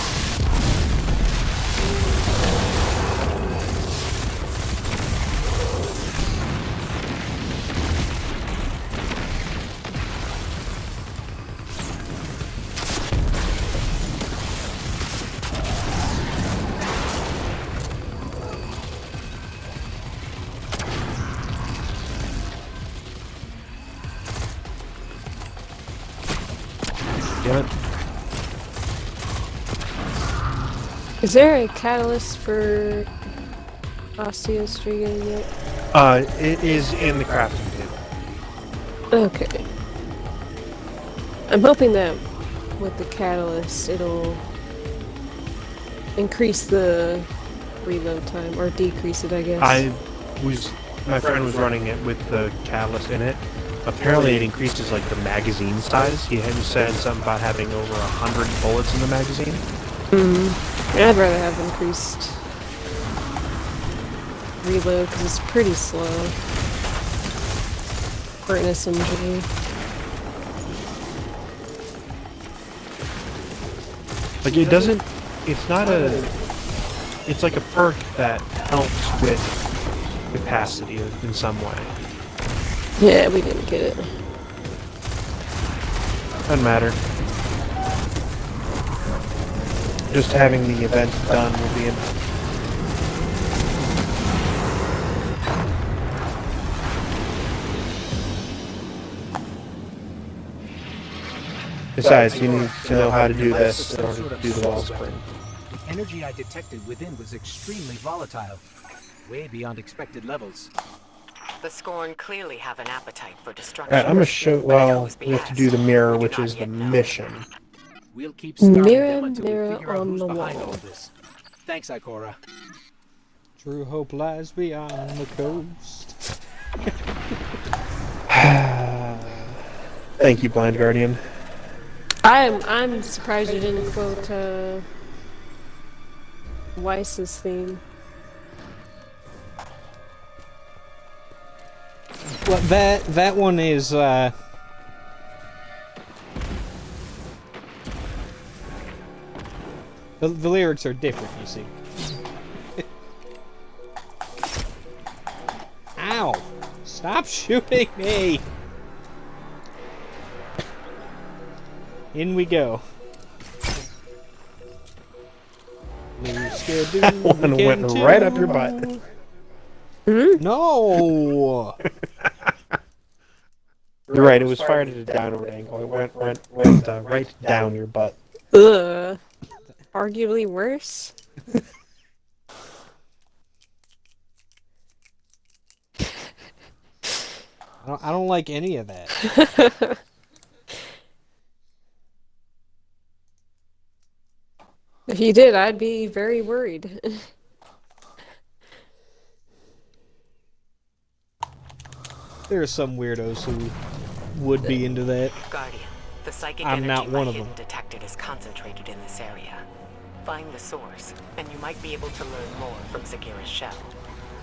Damn it. Is there a catalyst for Osteostriga yet? It is in the crafting table. Okay. I'm hoping that with the catalyst it'll increase the reload time, or decrease it, I guess. My friend was running it with the catalyst in it. Apparently it increases like the magazine size. He had said something about having over 100 bullets in the magazine. I'd rather have increased reload because it's pretty slow for an SMG. Like it doesn't. It's not a. It's like a perk that helps with capacity in some way. Yeah, we didn't get it. Doesn't matter. Just having the event done will be enough. Besides, you need to know how to do this in order to do the wall spring. The energy I detected within was extremely volatile, way beyond expected levels. The Scorn clearly have an appetite for destruction. Alright, I'm gonna show. Well, we have to do the mirror, which is the mission. We'll keep starting Mirror, them until we mirror figure out on who's the behind wall. all this. Thanks, Ikora. True hope lies beyond the coast. Thank you, Blind Guardian. I'm surprised you didn't quote Weiss's theme. Well, that one is the lyrics are different, you see. Ow! Stop shooting me! In we go. That one went right up your butt. No! You're right, it was fired at a downward angle. It went right down your butt. Ugh. Arguably worse. I don't like any of that. If you did, I'd be very worried. There are some weirdos who would be into that. Guardian, the psychic I'm energy not my one of hidden them. detected is concentrated in this area. Find the source, and you might be able to learn more from Sagira's shell.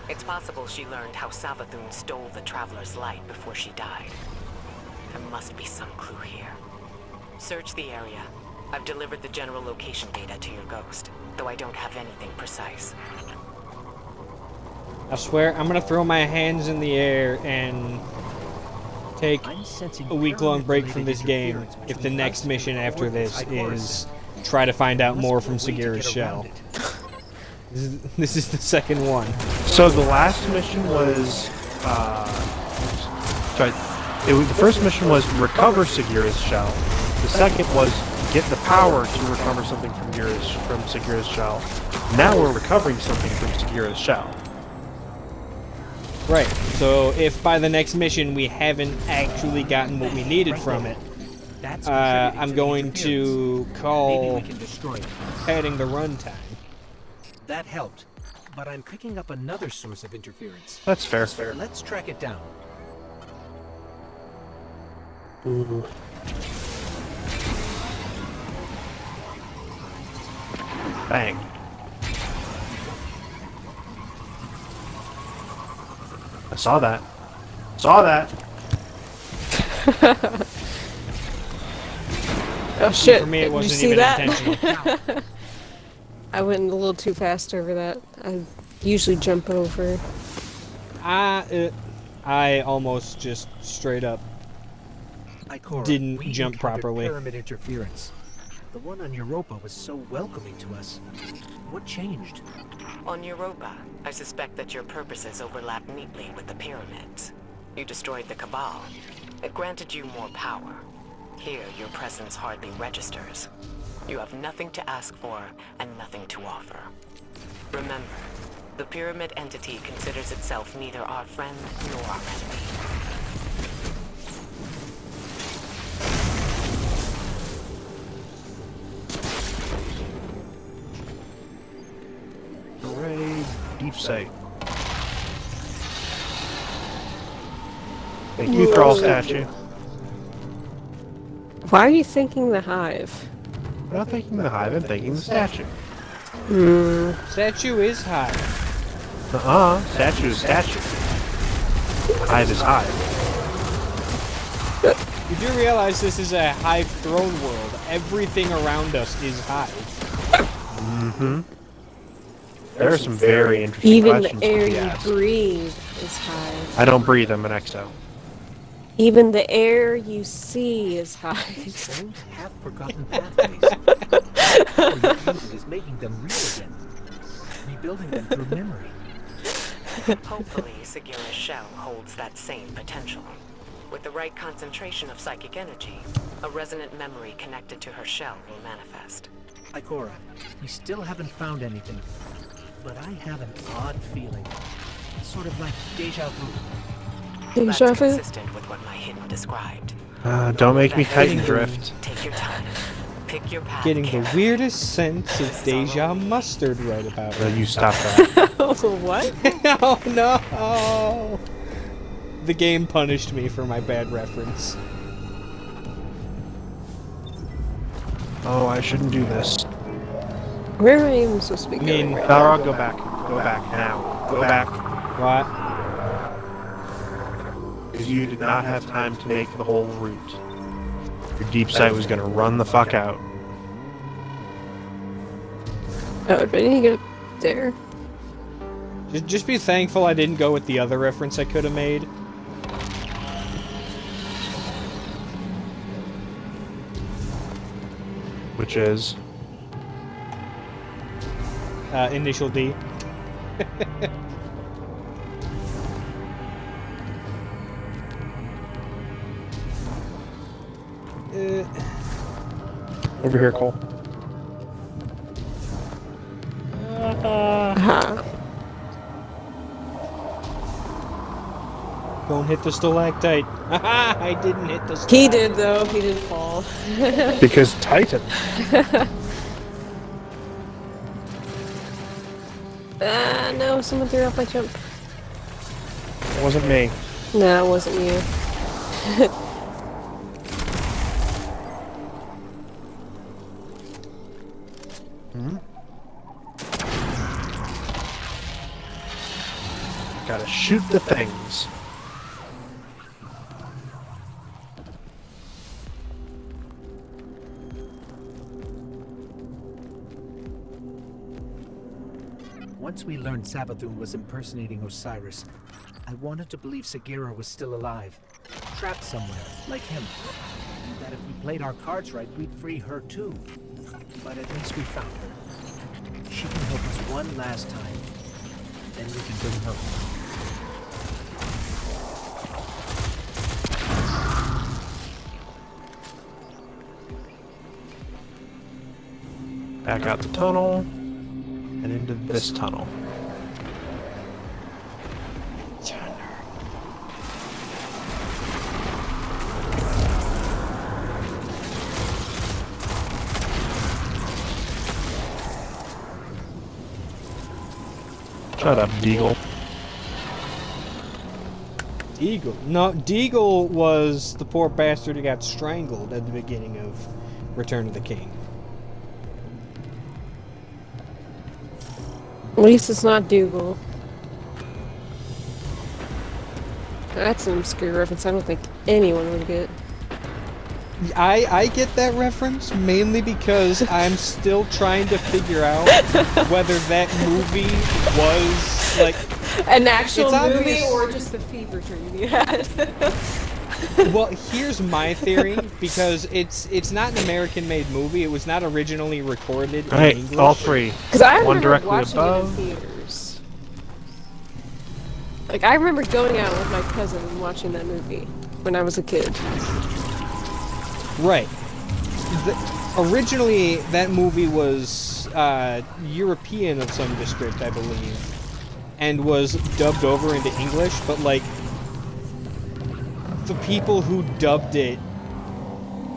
It's possible she learned how Savathun stole the Traveler's light before she died. There must be some clue here. Search the area. I've delivered the general location data to your ghost, though I don't have anything precise. I swear, I'm gonna throw my hands in the air and take a week-long break from this game if the next mission after this is try to find out more from Sagira's shell. This is the second one. So the last mission was, the first mission was recover Sagira's shell. The second was get the power to recover something from Sagira's shell. Now we're recovering something from Sagira's shell. Right, so if by the next mission we haven't actually gotten what we needed from it, I'm going to call padding the runtime. That helped, but I'm picking up another source of interference. That's fair. Let's track it down. Ooh. Bang. I saw that. Saw that. Oh shit! For me, it Did you wasn't see even that? intentional. I went a little too fast over that. I usually jump over. I almost just straight up Ikora, didn't we jump encountered properly. Pyramid interference. The one on Europa was so welcoming to us. What changed? On Europa, I suspect that your purposes overlap neatly with the pyramids. You destroyed the Cabal. It granted you more power. Here, your presence hardly registers. You have nothing to ask for and nothing to offer. Remember, the pyramid entity considers itself neither our friend nor our enemy. Hooray, deep sight. Thank you, Thrall statue. Why are you thinking the hive? I'm not thinking the hive, I'm thinking the statue. Statue is high. Statue is statue. Hive is hive. You do realize this is a hive throne world. Everything around us is hive. Mm-hmm. There are some very interesting Even questions the air to be you asked. breathe is hive. I don't breathe, I'm an exo. Even the air you see is high. These old, half-forgotten pathways. All you needed is making them real again. Rebuilding them through memory. Hopefully, Sagira's shell holds that same potential. With the right concentration of psychic energy, a resonant memory connected to her shell will manifest. Ikora, we still haven't found anything, but I have an odd feeling. Sort of like deja vu. That's Deja vu? consistent with what my hidden described. Don't make me Titan drift. Take your time. Pick your path Getting the carefully. weirdest sense of deja mustard right about Will now. you stop that? What? Oh no! The game punished me for my bad reference. Oh, I shouldn't do this. Where am I even supposed to be going right now? Balrog, go back. Go back now. Go back. What? Because you did not have time to make the whole route. Your deep sight was gonna run the fuck out. Oh, do I need to get up there? Just be thankful I didn't go with the other reference I could have made. Which is? Initial D. Over here, Cole. Don't hit the stalactite. Haha, I didn't hit the stalactite. He did, though. He didn't fall. Because Titan. No, someone threw off my jump. It wasn't me. No, it wasn't you. Gotta shoot the things. Once we learned Savathun was impersonating Osiris, I wanted to believe Sagira was still alive, trapped somewhere, like him. And that if we played our cards right, we'd free her too. But at least we found her. She can help us one last time. Then we can bring her home. Back out the tunnel. And into this tunnel. Shut up, Deagle. Deagle. No, Deagle was the poor bastard who got strangled at the beginning of Return of the King. At least it's not Dougal. That's an obscure reference I don't think anyone would get. I get that reference mainly because I'm still trying to figure out whether that movie was like an actual it's movie obvious. or just the fever dream you had. Well, here's my theory, because it's not an American-made movie. It was not originally recorded in Alright, English. all three. Because I One remember directly watching above. it in theaters. Like, I remember going out with my cousin and watching that movie when I was a kid. Right. Originally, that movie was European of some descript, I believe, and was dubbed over into English, but, like, the people who dubbed it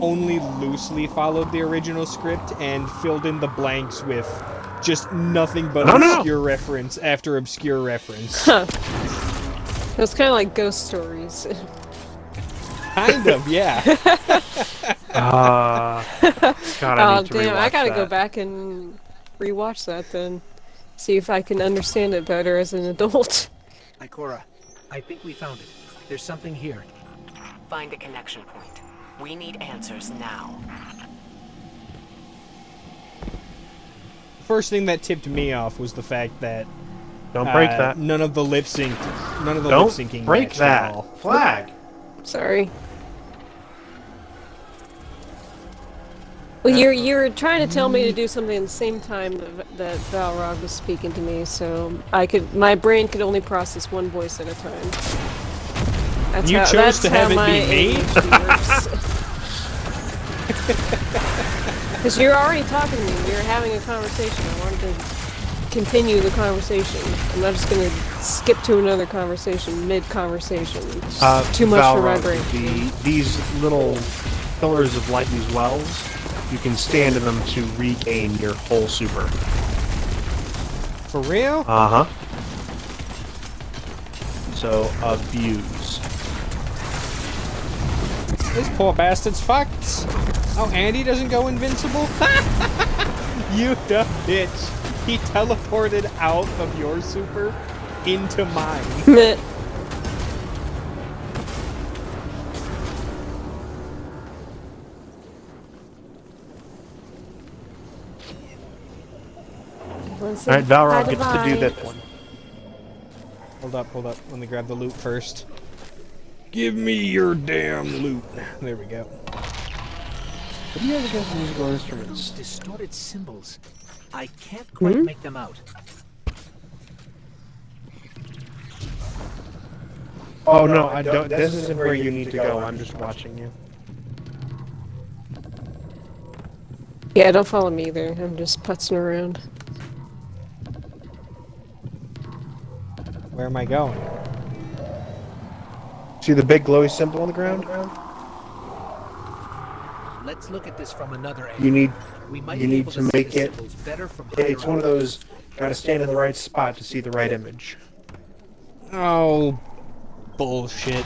only loosely followed the original script and filled in the blanks with just nothing but obscure reference after obscure reference. Huh. It was kind of like ghost stories. Kind of, yeah. God, I need to damn, I rewatch gotta go that. back and rewatch that then. See if I can understand it better as an adult. Ikora, I think we found it. There's something here. Find a connection point. We need answers now. First thing that tipped me off was the fact that Don't break that. none of the lip syncing Don't matched break at that. all. Flag. Sorry. Well, you're trying to tell me to do something at the same time that Balrog was speaking to me, so my brain could only process one voice at a time. That's You chose to have it be me? Because you're already talking to me. You're having a conversation. I wanted to continue the conversation. I'm not just going to skip to another conversation mid-conversation. It's too much for my brain. These little pillars of light, these wells, you can stand in them to regain your whole super. For real? Uh-huh. So, abuse. This poor bastard's fucked. Oh, Andy doesn't go invincible? You dumb bitch. He teleported out of your super into mine. Alright, Balrog gets to do that one. Hold up. Let me grab the loot first. Give me your damn loot. There we go. What do you have against musical instruments? Distorted symbols. I can't quite make them out. Oh no, I don't. This isn't where you need to go. I'm just watching you. Yeah, don't follow me either. I'm just putzing around. Where am I going? See the big glowy symbol on the ground? Let's look at this from another angle. You need to to make it. better from It's one of those. Gotta stand in the right spot to see the right image. Oh, bullshit.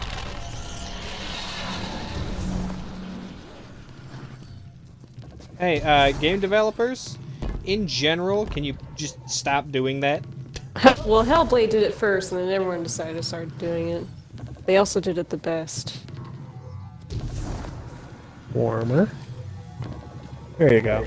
Hey, game developers, in general, can you just stop doing that? Well, Hellblade did it first, and then everyone decided to start doing it. They also did it the best. Warmer. There you go.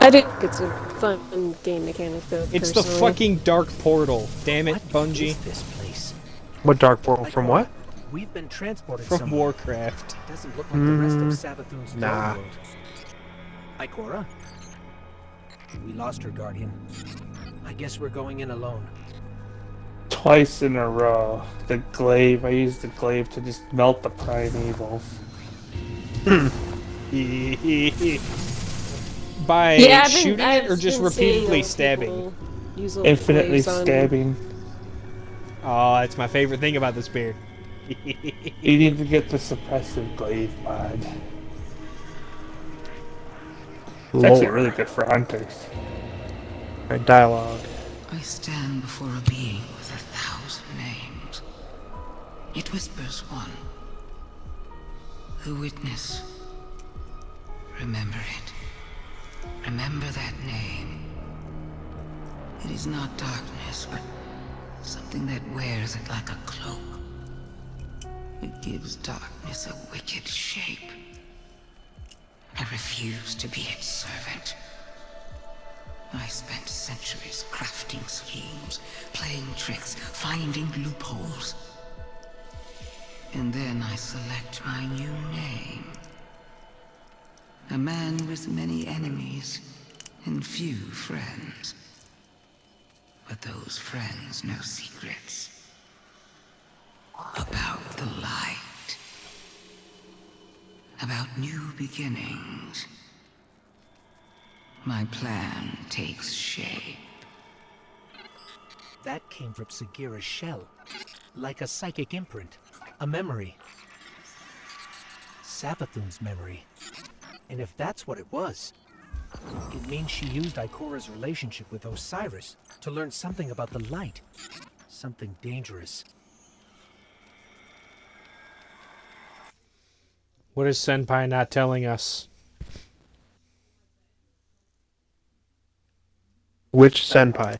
I think it's a fun game mechanic, though. It's the fucking Dark Portal. Damn it, Bungie. What is this place? What dark portal? From what? We've been transported From somewhere. Warcraft. It doesn't look like the rest of Savathun's Nah. world. Ikora? We lost her, Guardian. I guess we're going in alone. Twice in a row. The glaive. I used the glaive to just melt the primeval. By Yeah, shooting it or just repeatedly stabbing? Infinitely stabbing. Oh, that's my favorite thing about this beard. You need to get the suppressive glaive mod. It's actually really good for hunters. Alright, dialogue. I stand before a being with 1,000 names. It whispers one. The witness. Remember it. Remember that name. It is not darkness, but something that wears it like a cloak. It gives darkness a wicked shape. I refuse to be its servant. I spent centuries crafting schemes, playing tricks, finding loopholes. And then I select my new name. A man with many enemies and few friends. But those friends know secrets about the light. About new beginnings. My plan takes shape. That came from Sagira's shell. Like a psychic imprint. A memory. Savathun's memory. And if that's what it was, it means she used Ikora's relationship with Osiris to learn something about the light. Something dangerous. What is Senpai not telling us? Which senpai?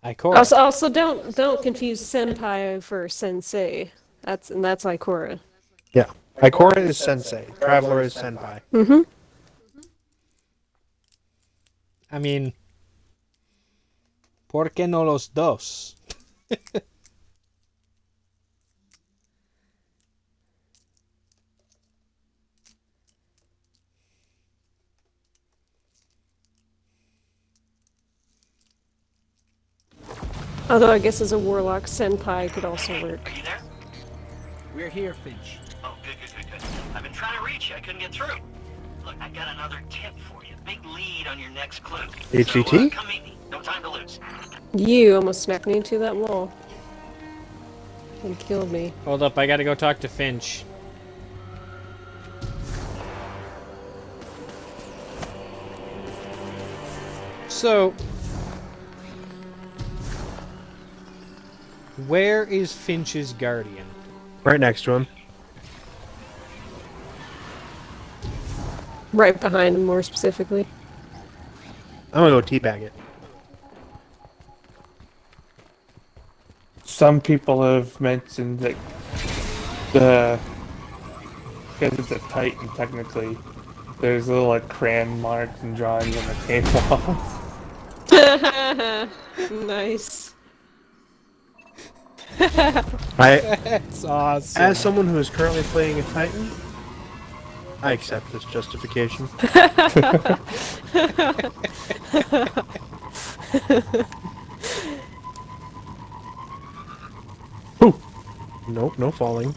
Ikora. Also, don't confuse senpai for sensei. That's Ikora. Yeah. Ikora is sensei. Traveler is senpai. Mm-hmm. I mean, ¿por qué no los dos? Although I guess as a warlock, senpai could also work. Are you there? We're here, Finch. Oh, good. I've been trying to reach you. I couldn't get through. Look, I got another tip for you. Big lead on your next clue. HVT? So, come meet me. No time to lose. You almost smacked me into that wall. And killed me. Hold up, I gotta go talk to Finch. So, where is Finch's guardian? Right next to him. Right behind him, more specifically. I'm gonna go teabag it. Some people have mentioned that because it's a Titan, technically, there's little like crayon marks and drawings on the cave walls. Nice. That's awesome. As someone who is currently playing a Titan, I accept this justification. Ooh. Nope, no falling.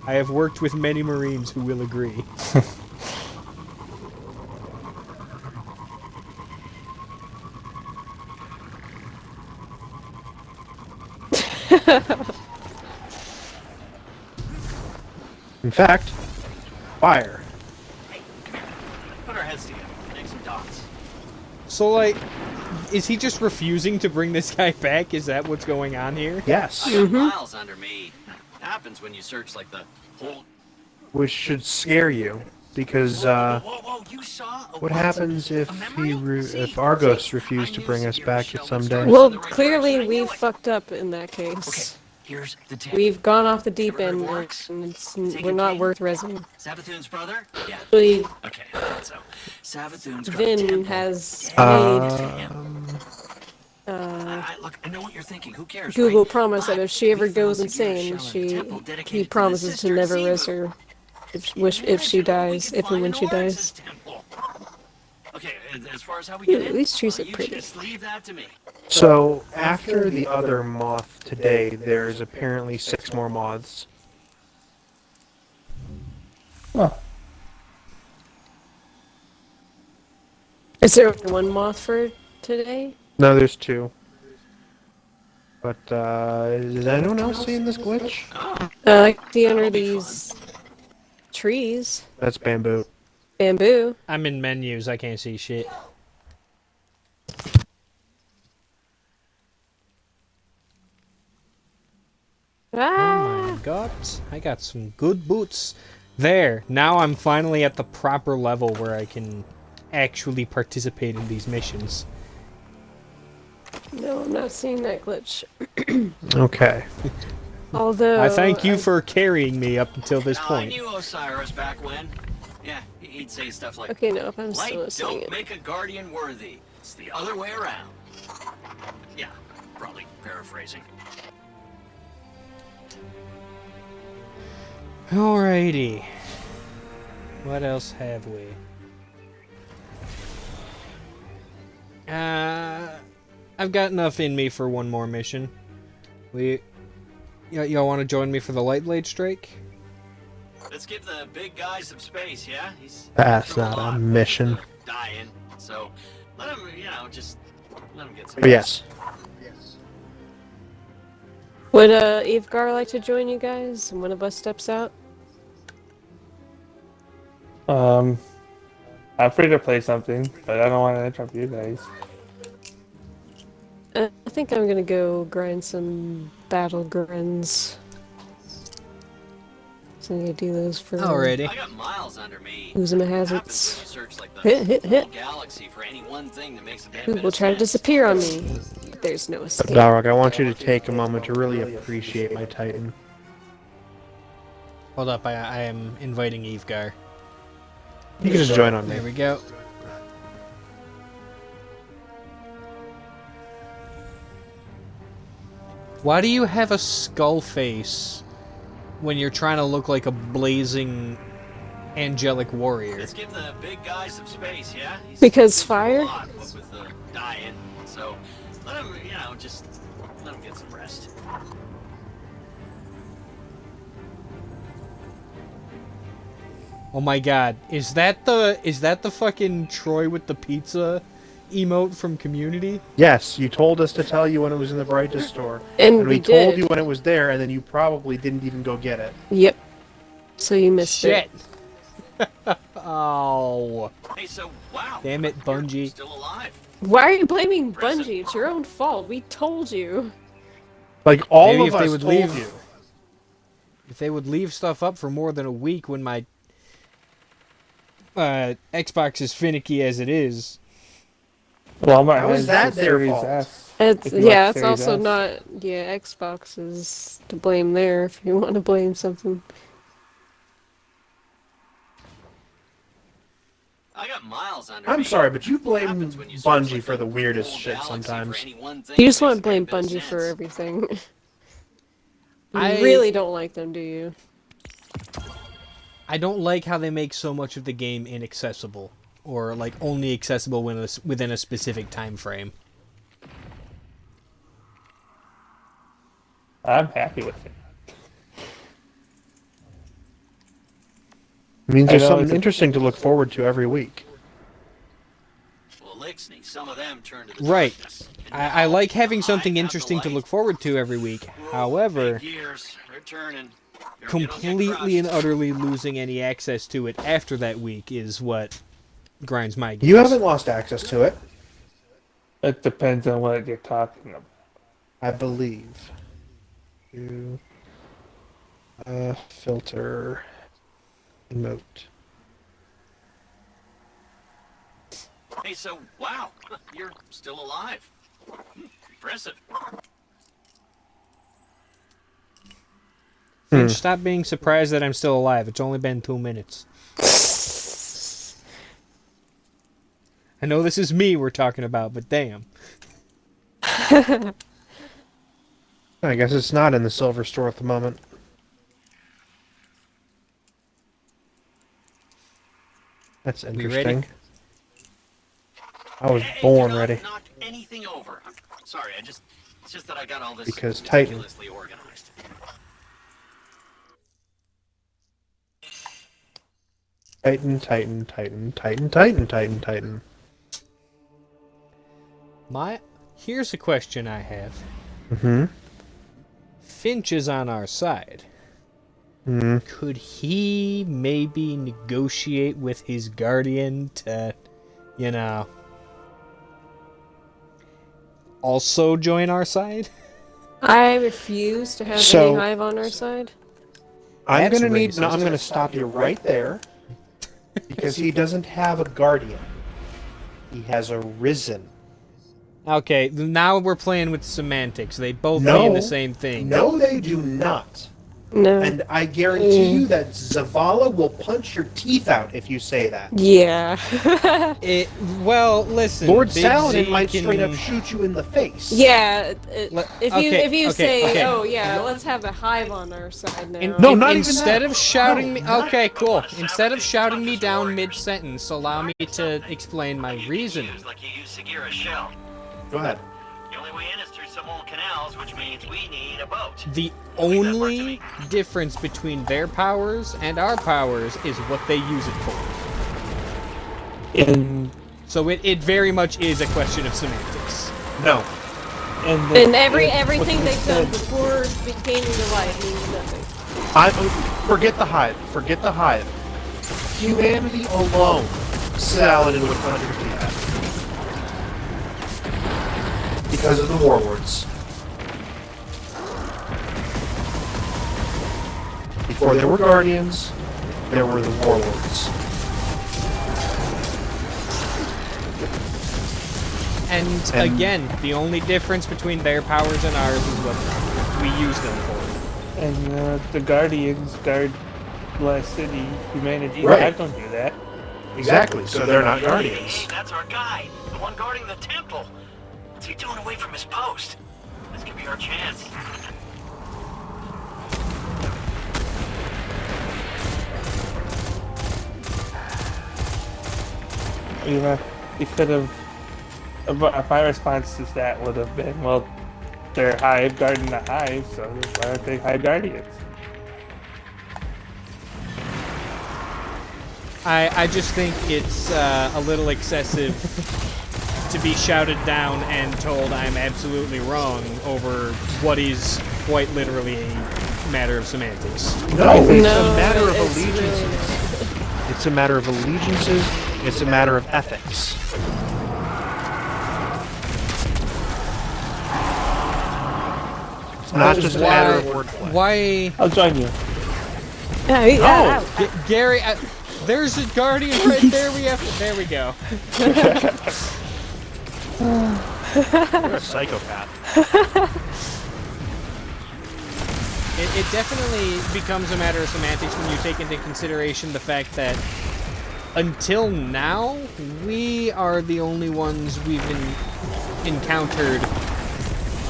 I have worked with many Marines who will agree. In fact, fire. Put our heads together. Make some dots. So, like, is he just refusing to bring this guy back? Is that what's going on here? Yes. I got miles under me. Happens when you search like the whole. Which should scare you, because Whoa! You saw what happens if if Argos refused to bring us back at some day? Well, clearly we fucked up in that case. Here's the tip. We've gone off the deep end, Works. and we're not worth resin. Sabathoon's brother? Yeah. Actually, Okay, so Sabathoon's got a Vin temple. has Look, I know what you're thinking. Who cares? Google right? promised that But if she ever we found goes Sagira's insane, shell in a temple he dedicated to promises the to never sister res her if she dies, if and when she dies. Okay, as far as how we get in, These trees are you pretty. just leave that to me. So, after the other moth today, there's apparently 6 more moths. Huh. Is there only one moth for today? No, there's 2. But, is anyone else seeing this glitch? I see under these trees. That's bamboo. Bamboo. I'm in menus, I can't see shit. Oh my god, I got some good boots. There, now I'm finally at the proper level where I can actually participate in these missions. No, I'm not seeing that glitch. Okay. Although I thank you for carrying me up until this I point. knew Osiris back when. Yeah, he'd say stuff like, Okay, no, if I'm "Light still seeing don't it. make a guardian worthy. It's the other way around." Yeah, probably paraphrasing. Alrighty. What else have we? I've got enough in me for one more mission. Y'all want to join me for the Light Blade Strike? Let's give the big guy some space, yeah? He's That's through not a lot mission. dying, so let him, just let him get some. But yes. Would Evegar like to join you guys when one of us steps out? I'm free to play something, but I don't want to interrupt you guys. I think I'm gonna go grind some battle grins. So I'm gonna do those for Alrighty. I got miles under me. Uzuma Happens when you hazards. search like the Hit. whole galaxy for any one thing that makes a damn Who bit will of try to sense. disappear on me? But there's no escape. Balrog, I want you to take a moment to really appreciate my Titan. Hold up, I am inviting Evegar. You can just join on me. There we go. Why do you have a skull face when you're trying to look like a blazing angelic warrior? Let's give the big guy some space, yeah? Because been through a fire? lot, what with the diet, so let him, just let him get some rest. Oh my god, is that the fucking Troy with the pizza emote from Community? Yes, you told us to tell you when it was in the Brightest store. And we we told did. you when it was there, and then you probably didn't even go get it. Yep. So you missed Shit. it. Oh. Hey, so wow. Damn it, you're Bungie. still alive. Why are you blaming Bungie? It's your own fault. We told you. Like, all Maybe of if us they would told leave- you. If they would leave stuff up for more than a week when my Xbox is finicky as it is. Walmart How is has that the their Series fault? S. It's If you like yeah. It's Series also S. not. Yeah, Xbox is to blame there if you want to blame something. I got miles under I'm me. sorry, but you blame Happens when you search, Bungie like, for the weirdest whole shit galaxy sometimes. for any one thing You just that want to makes blame a bit of Bungie for sense. everything. You I- really don't like them, do you? I don't like how they make so much of the game inaccessible, or like only accessible within a specific time frame. I'm happy with it. It means I there's know, something it's a- interesting to look forward to every week. Well, Lixney, some of them turn to the Right. darkness. I like having something I found interesting the to light. look forward to every week. However, Big gears, they're turning. They're completely and utterly losing any access to it after that week is what grinds my gears. You haven't lost access to it, It depends on what you're talking about. I believe. You filter emote. Hey, so wow, you're still alive. Impressive. Finch, stop being surprised that I'm still alive. It's only been 2 minutes. I know this is me we're talking about, but damn. I guess it's not in the silver store at the moment. That's We ready? interesting. I was Hey, born do not ready. knock anything over. I'm sorry, it's just that I got all this Because Titan. meticulously organized. Titan, Titan, Titan, Titan, Titan, Titan, Titan. Here's a question I have. Mm-hmm. Finch is on our side. Mm-hmm. Could he maybe negotiate with his guardian to, also join our side? I refuse to have So- any hive on our side. I'm That's gonna need. racist. No, I'm gonna stop you right there, because he doesn't have a guardian. He has a risen. Okay, now we're playing with semantics. They both No. mean the same thing. No, they do not. No. And I guarantee you that Zavala will punch your teeth out if you say that. Yeah. Well, listen. Lord Big Saladin Z might can- straight up shoot you in the face. Yeah. If you okay, say, okay. oh yeah, let's have a hive on our side now. No, not even Instead that. of shouting No, me, not- okay, cool. Instead of shouting me down mid-sentence, allow me to explain my reasoning. Like you use Sagira's shell. Go ahead. The only way in is through some old canals, which means we need a boat. The only difference between their powers and our powers is what they use it for. And So it very much is a question of semantics. No. And everything they've done before gaining the light means nothing. Forget the hive. Forget the hive. Humanity alone, Saladin would punch your teeth out. Because of the warlords. Before there were guardians, there were the warlords. And And- again, the only difference between their powers and ours is what we use them for. And the Guardians guard Blast City, humanity. Right. I don't do that. Exactly, so they're not Hey, guardians. that's our guy, the one guarding the temple. What's he doing away from his post? This could be our chance. You could have. My response to that would have been, well, they're Hive guarding the Hive, so why aren't they Hive Guardians? I just think it's a little excessive to be shouted down and told I'm absolutely wrong over what is quite literally a matter of semantics. No, it's No, a matter of it's allegiances. really It's a matter of allegiances. It's a matter of ethics. It's not just a matter of wordplay. Why? I'll join you. Yeah, Gary, there's a guardian right there. There we go. You're a psychopath. It definitely becomes a matter of semantics when you take into consideration the fact that until now, we are the only ones we've encountered.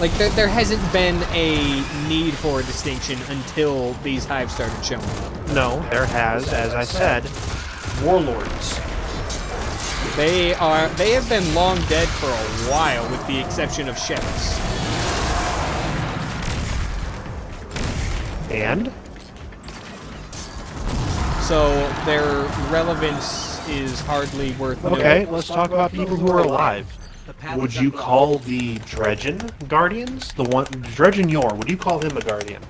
Like, there hasn't been a need for a distinction until these hives started showing up. No, there has, as I said, warlords. They have been long dead for a while, with the exception of shells. And? So their relevance is hardly worth Okay, noting. let's talk about people who are alive. Would you call the Dredgen Guardians? Dredgen Yor, would you call him a Guardian?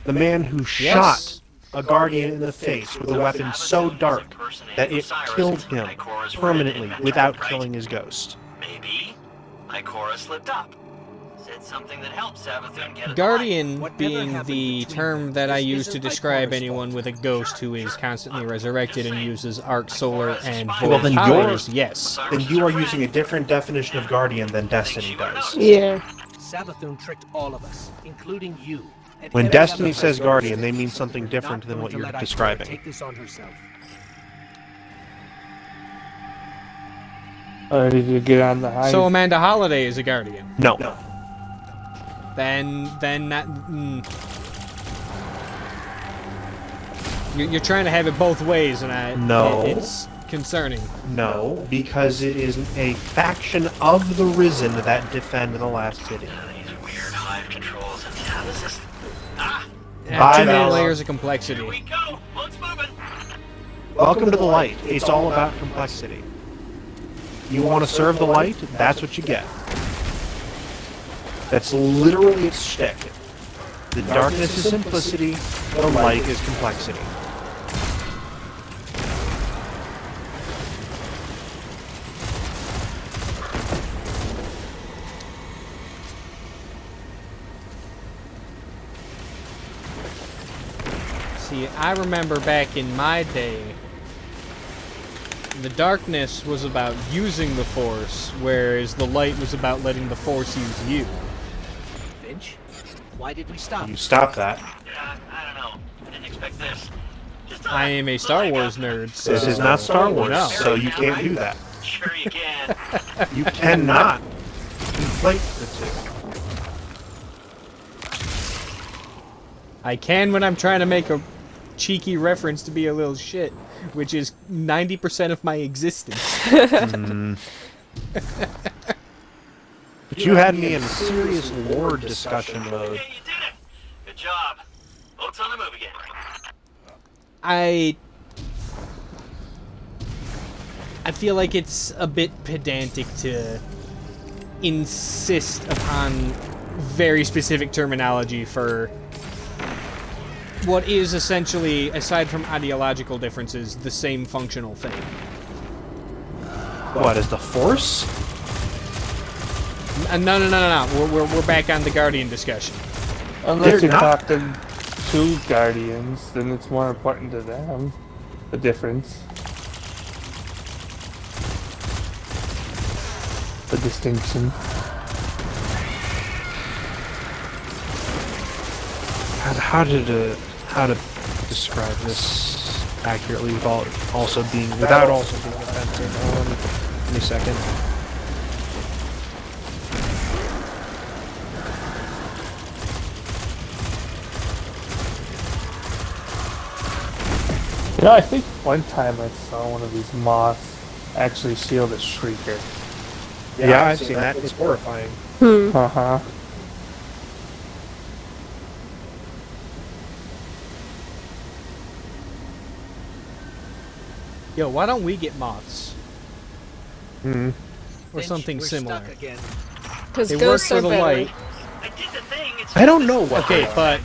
The man who shot a Guardian in the face with a weapon so dark that it killed him permanently without killing his ghost. Maybe Ikora slipped up. Said something that helped Savathun get it. Guardian being the term that I use to describe anyone with a ghost who is constantly resurrected and uses arc, solar, and Well, void then powers, yes. Then you are using a different definition of Guardian than Destiny does. Yeah. Savathun tricked all of us, including you. And When every Destiny other says person Guardian, who they mean is something not different than going what to you're let Ikora describing. Take this on herself. Or did you get on the Hive? So Amanda Holiday is a Guardian. No. Then that. You're trying to have it both ways, and No. it's concerning. No, because it is a faction of the Risen that defend the last city. These weird hive controls and how does this? Ah! Too many Val. layers of Here complexity. we go. Boat's moving. Welcome to the light. It's all about complexity. You want to serve the light? That's what you get. That's literally its shtick. The darkness is simplicity, the light is complexity. See, I remember back in my day, the darkness was about using the Force, whereas the light was about letting the Force use you. Finch, why did we stop? You stop that. Yeah, I don't know. Didn't expect this. Just I am a Star Wars nerd, so... This is not Star Wars, No. so you can't do that. Sure you can. You cannot conflate the two. I can when I'm trying to make a cheeky reference to be a little shit, which is 90% of my existence. But you had me in serious lore discussion mode. Hey, you did it. Good job. Boat's on the move again. I feel like it's a bit pedantic to insist upon very specific terminology for what is essentially, aside from ideological differences, the same functional thing. What, is the Force? No. We're back on the Guardian discussion. Unless They're you're not- talking to Guardians, then it's more important to them. The difference. The distinction. How to describe this accurately without also being offensive? Give me a second. You know, I think one time I saw one of these moths actually shield a Shrieker. Yeah, I've seen that. It's horrifying. Uh-huh. Yo, why don't we get moths? Hmm. Or something similar. Because They work ghosts for are the better. light. I did the thing. It's I don't know what Okay, they are. but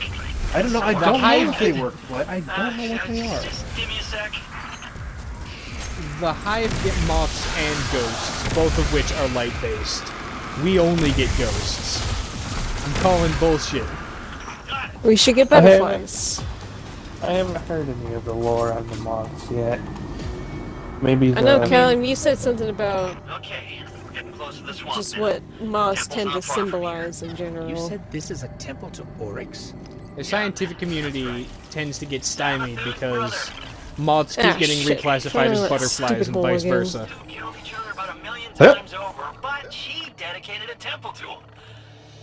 I don't know. I The don't know hive- if they work. What? I don't know what they are. Just give me a sec. the Hive get moths and ghosts, both of which are light-based. We only get ghosts. I'm calling bullshit. We should get I haven't- butterflies. I haven't heard any of the lore on the moths yet. Maybe I know, the... Callum, you said something about Okay, we're getting close to the swamp. just now. what moths Temple's tend to not far from symbolize in general. You said this is a temple to Oryx? The scientific community tends to get stymied because moths keep Ah, getting shit. reclassified as Oh, that butterflies stupid and bull vice again. versa. We killed each other about 1,000,000 Yep. times over, but she dedicated a temple to him.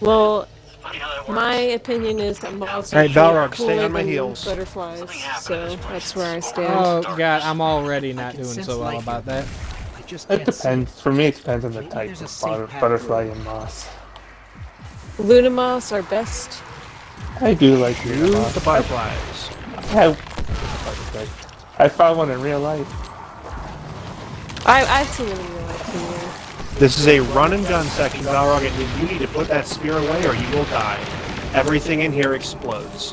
Well, Funny how that works. my opinion is that moths Hey, are Balrog, cooler stay on my than heels. butterflies, Something happened to so this place. that's where I stand. Oh god, I'm already I not can doing sense so well life about here. that. I just It can't see depends. For me, it depends on the Maybe type there's a of safe path butterfly through. and moss. Luna moths are best. I do like Use moss. the butterflies. I found one in real life. I've seen them in real life too. This is a run and gun section, Balrog, and you need to put that spear away or you will die. Everything in here explodes.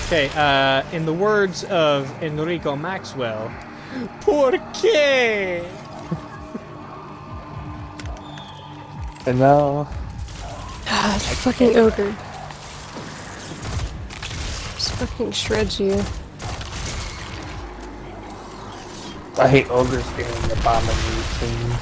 Okay, in the words of Enrico Maxwell, ¿Por qué? And now, God, fucking ogre. Just fucking shreds you. I hate ogres getting the bomb in these things.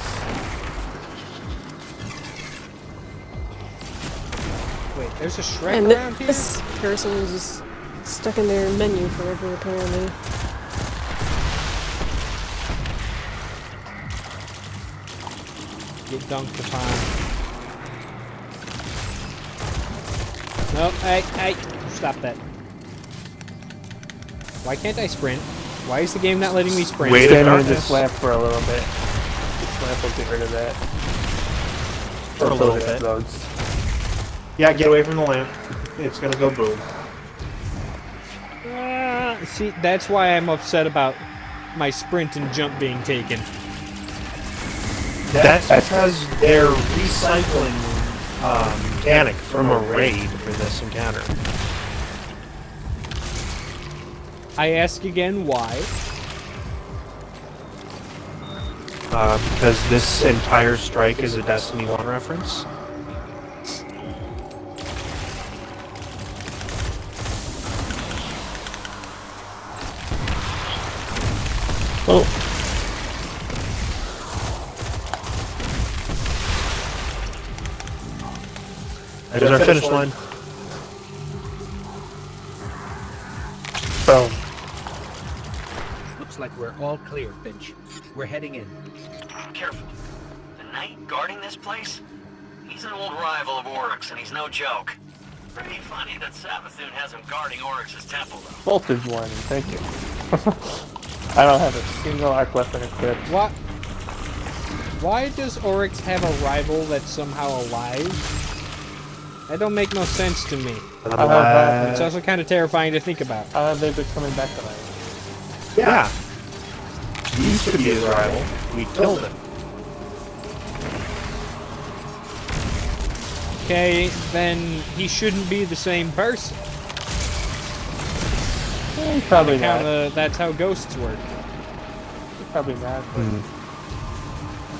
Wait, there's a Shrek And around here? this person is just stuck in their menu forever, apparently. Get dunked upon. No, hey, stop that. Why can't I sprint? Why is the game not letting me sprint? Wait. Stand on darkness. this lamp for a little bit. This lamp will get rid of that. For a Until little it bit. explodes. Yeah, get away from the lamp. It's gonna go boom. See, that's why I'm upset about my sprint and jump being taken. That's because they're recycling mechanic from a raid for this encounter. I ask again, why? Because this entire strike is a Destiny 1 reference. Oh, There's our finish line. boom. Looks like we're all clear, Finch. We're heading in. Careful. The knight guarding this place? He's an old rival of Oryx, and he's no joke. Pretty funny that Savathun has him guarding Oryx's temple, though. Voltage warning, thank you. I don't have a single arc weapon equipped. What? Why does Oryx have a rival that's somehow alive? That don't make no sense to me. It's also kind of terrifying to think about. They've been coming back tonight. Yeah. He used to be his rival. We killed him. Okay, then he shouldn't be the same person. Probably not. That's how ghosts work. Probably not. But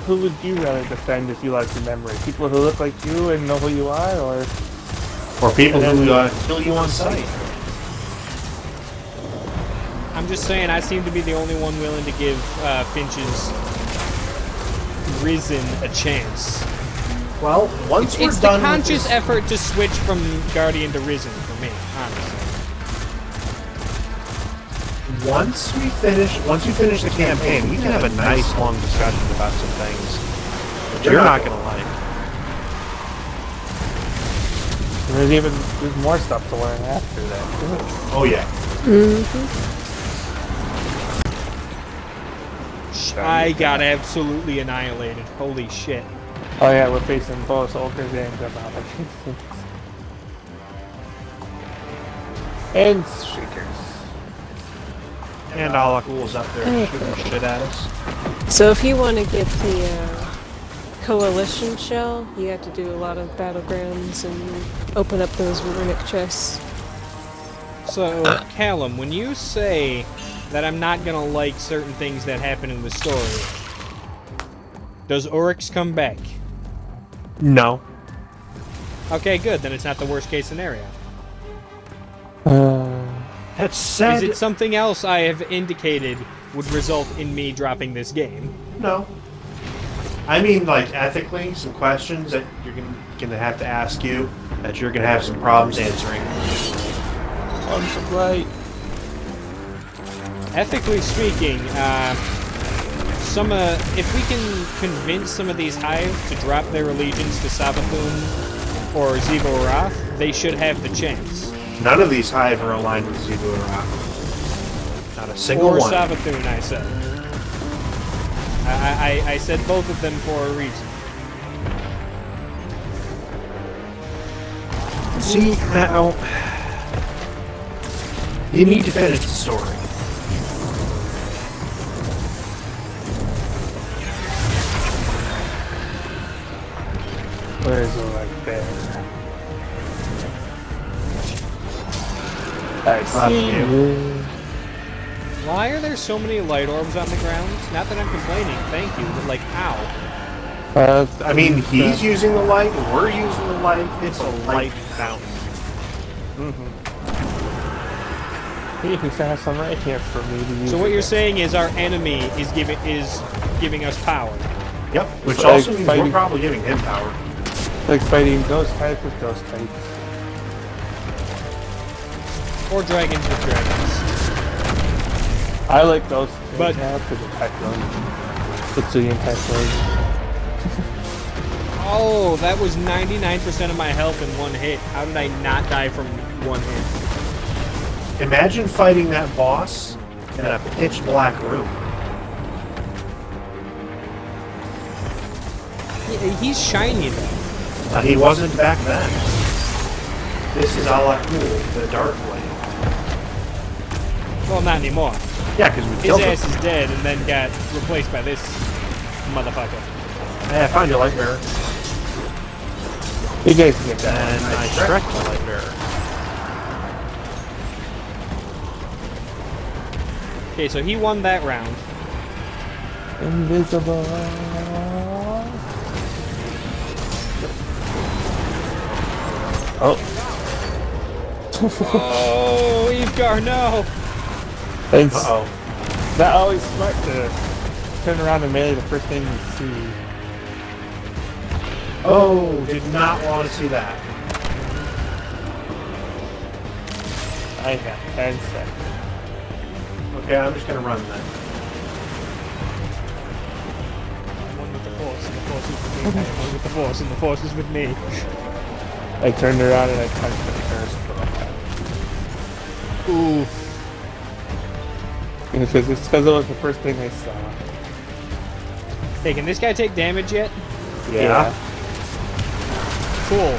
who would you rather defend if you lost your memory? People who look like you and know who you are, or People who kill you on sight. I'm just saying, I seem to be the only one willing to give Finch's Risen a chance. Well, once we're It's the done with conscious this, effort to switch from Guardian to Risen for me, honestly. once we finish the campaign, we can have a nice long discussion about some things that you're not gonna like. There's more stuff to learn after that, too. Oh yeah. I got absolutely annihilated. Holy shit. Oh yeah, we're facing both Ogres and Demolitions. And Shriekers. And Alakul's up there shooting shit at us. So if you want to get the Coalition shell, you have to do a lot of battlegrounds and open up those runic chests. So, Callum, when you say that I'm not gonna like certain things that happen in the story, does Oryx come back? No. Okay, good. Then it's not the worst case scenario. That's sad. Is it something else I have indicated would result in me dropping this game? No. I mean, like, ethically, some questions that you're gonna have to ask you, that you're gonna have some problems answering. Right. Ethically speaking, if we can convince some of these hives to drop their allegiance to Savathun or Xivu-Arath, they should have the chance. None of these hive are aligned with Xivu-Arath. Not a single or one. Or Savathun, I said. I said both of them for a reason. See, now, you need to finish the story. Where is it like there? I see you. Why are there so many light orbs on the ground? Not that I'm complaining, thank you, but like, ow. I mean, he's using the light, we're using the light, it's a light fountain. He has some right here for me to use. So what you're saying is our enemy is giving us power. Yep, which It's also like means fighting- we're probably giving him power. Like fighting ghost type with ghost type. Or dragons with dragons. I like those But- now because of type one. Brazilian type one. Oh, that was 99% of my health in one hit. How did I not die from one hit? Imagine fighting that boss in a pitch black room. He's shiny though. He wasn't back then. This is Alakul, the Dark Blade. Well, not anymore. Yeah, because we His killed ass him. is dead and then got replaced by this motherfucker. Hey, I found your light bearer. You guys can get that. And I struck the light bearer. Okay, so he won that round. Invisible. Oh. Oh, Evegar, no! Thanks. Uh-oh. Not always smart to turn around and melee the first thing you see. Oh, did not want to see that. I have 10 seconds. Okay, I'm just gonna run then. I'm one with the Force, and the Force is with me. I am one with the Force, and the Force is with me. I turned around and I punched the first. Oof. Because it was the first thing I saw. Hey, can this guy take damage yet? Yeah. Cool.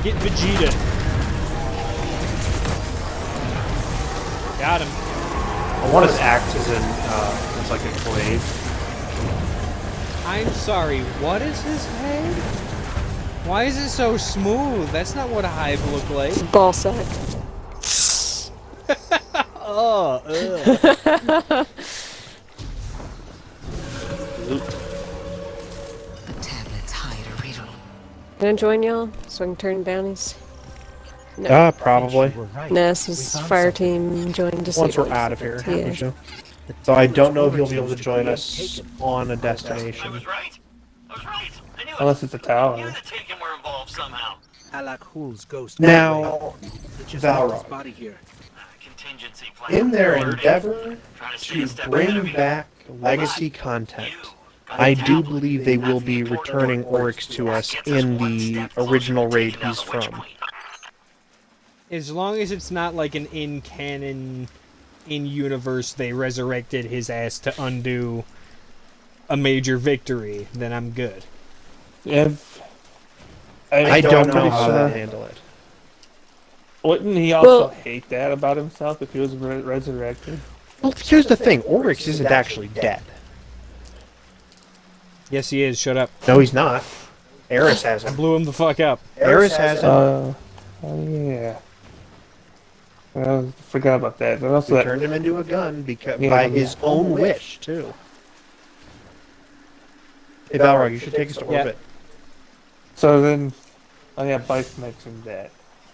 Get Vegeta. Got him. One of his acts is in, it's like a glaive. I'm sorry, what is his head? Why is it so smooth? That's not what a hive look like. Ball sack. Oh, ugh. The tablets hide a riddle. Can I join y'all so I can turn bounties? No. Probably. Ness is fire team joined to Once see we're out of here. Yeah. So I don't know if he'll be able to join us on a I destination. was right. I was right. I knew it. Unless it's a tower. You and the Taken were involved somehow. Alakul's ghost. Now, Just found his Valrog. body here. Contingency plan. In their Ordered. endeavor Trying to stay to a step ahead of bring you. back legacy content, I do believe they will be returning Oryx to us in the original raid he's from. As long as it's not like an in-canon, in-universe, they resurrected his ass to undo a major victory, then I'm good. If I don't know how to handle it. Wouldn't he also hate that about himself if he was resurrected? Well, here's the thing. Oryx isn't actually dead. Yes, he is. Shut up. No, he's not. Eris has him. Blew him the fuck up. Eris has him. Oh, yeah. I forgot about that. But also We turned him into a gun because Yeah, by his own wish, too. Hey, Balrog, you should take us to orbit. So then, oh yeah, Bice mentioned that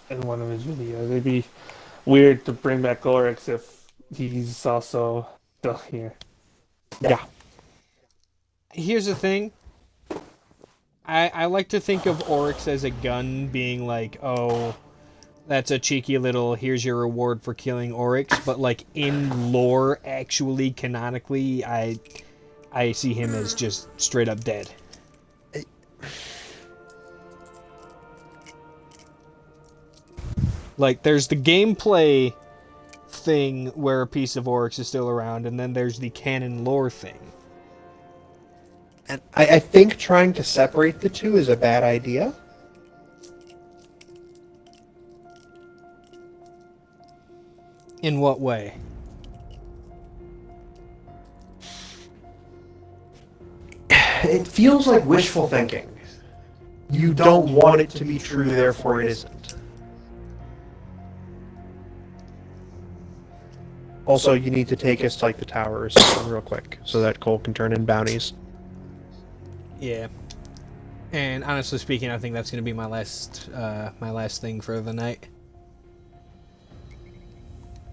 in one of his videos. It'd be weird to bring back Oryx if he's also still here. Yeah. Here's the thing. I like to think of Oryx as a gun being like, oh, that's a cheeky little, here's your reward for killing Oryx, but like in lore, actually, canonically, I see him as just straight up dead. Like, there's the gameplay thing where a piece of Oryx is still around, and then there's the canon lore thing. And I think trying to separate the two is a bad idea. In what way? It feels like wishful thinking. You don't want it to be true, therefore it isn't. Also, you need to take us to like the tower or something real quick, so that Cole can turn in bounties. Yeah. And honestly speaking, I think that's going to be my last thing for the night.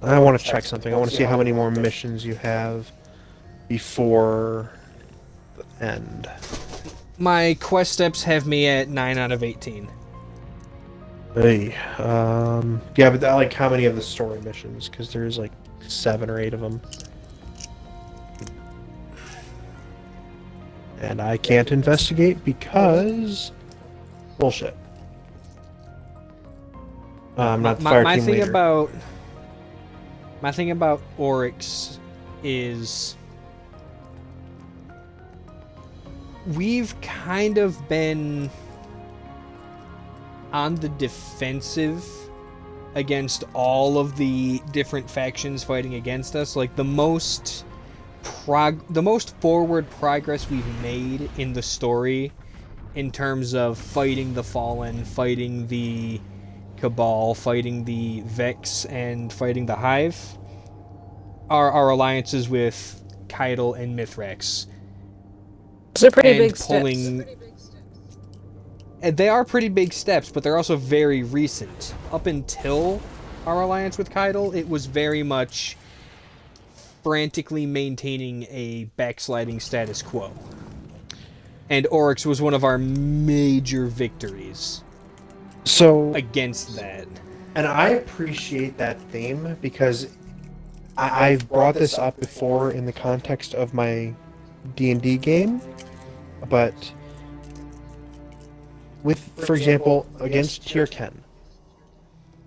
I want to check something. I want to see how many more missions you have before the end. My quest steps have me at 9 out of 18. Hey, yeah, but like how many of the story missions? Because there's like 7 or 8 of them. And I can't investigate because bullshit. I'm not the fire team leader. My thing about Oryx is we've kind of been on the defensive against all of the different factions fighting against us. Like the most forward progress we've made in the story in terms of fighting the Fallen, fighting the Cabal, fighting the Vex, and fighting the Hive are our alliances with Keitel and Mithrax. Those are pretty big steps. They are pretty big steps, but they're also very recent. Up until our alliance with Keitel, it was very much frantically maintaining a backsliding status quo. And Oryx was one of our major victories against that. And I appreciate that theme because I've brought this up before in the context of my D&D game, but with, for example, against Tyrken,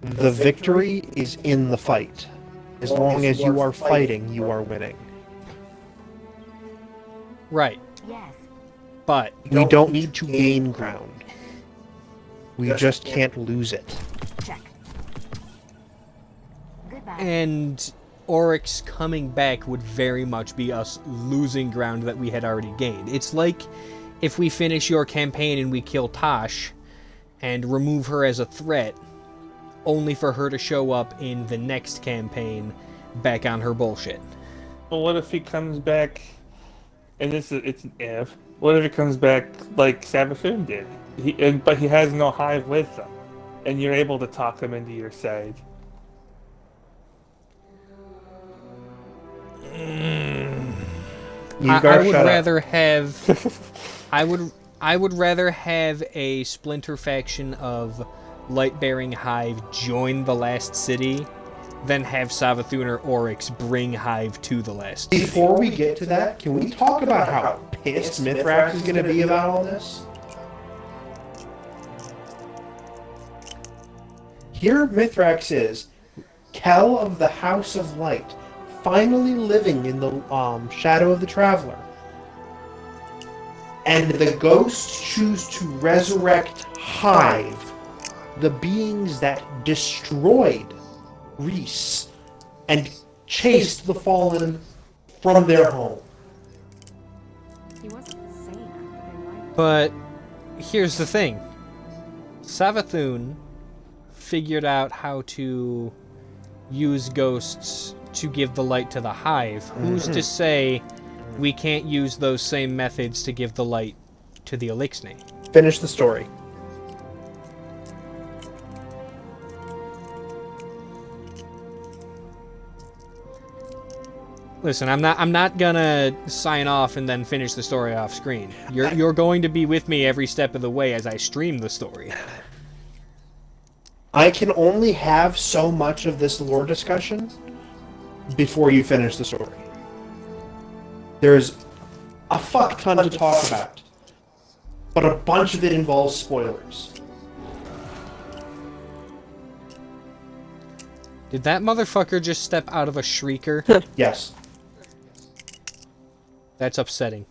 the victory is in the fight. As long as you are fighting, you are winning. Right. Yes. But we don't need to gain ground. We just can't lose it. Check. Goodbye. And Oryx coming back would very much be us losing ground that we had already gained. It's like if we finish your campaign and we kill Tosh and remove her as a threat, only for her to show up in the next campaign back on her bullshit. Well, what if he comes back, and it's an if, what if he comes back like Savathun did? But he has no hive with him, and you're able to talk him into your side. I would rather have I would rather have a splinter faction of Lightbearing Hive join the last city then have Savathun or Oryx bring Hive to the last. Before we get to that, can we talk about how pissed Mithrax is going to be about all this? Here Mithrax is, Kel of the House of Light, finally living in the shadow of the Traveler. And the ghosts choose to resurrect Hive, the beings that destroyed Reese and chased the Fallen from their home. But here's the thing. Savathun figured out how to use ghosts to give the light to the Hive. Who's to say we can't use those same methods to give the light to the Elixir? Finish the story. Listen, I'm not gonna sign off and then finish the story off screen. You're going to be with me every step of the way as I stream the story. I can only have so much of this lore discussion before you finish the story. There's a fuck ton to talk about, but a bunch of it involves spoilers. Did that motherfucker just step out of a shrieker? Yes. That's upsetting.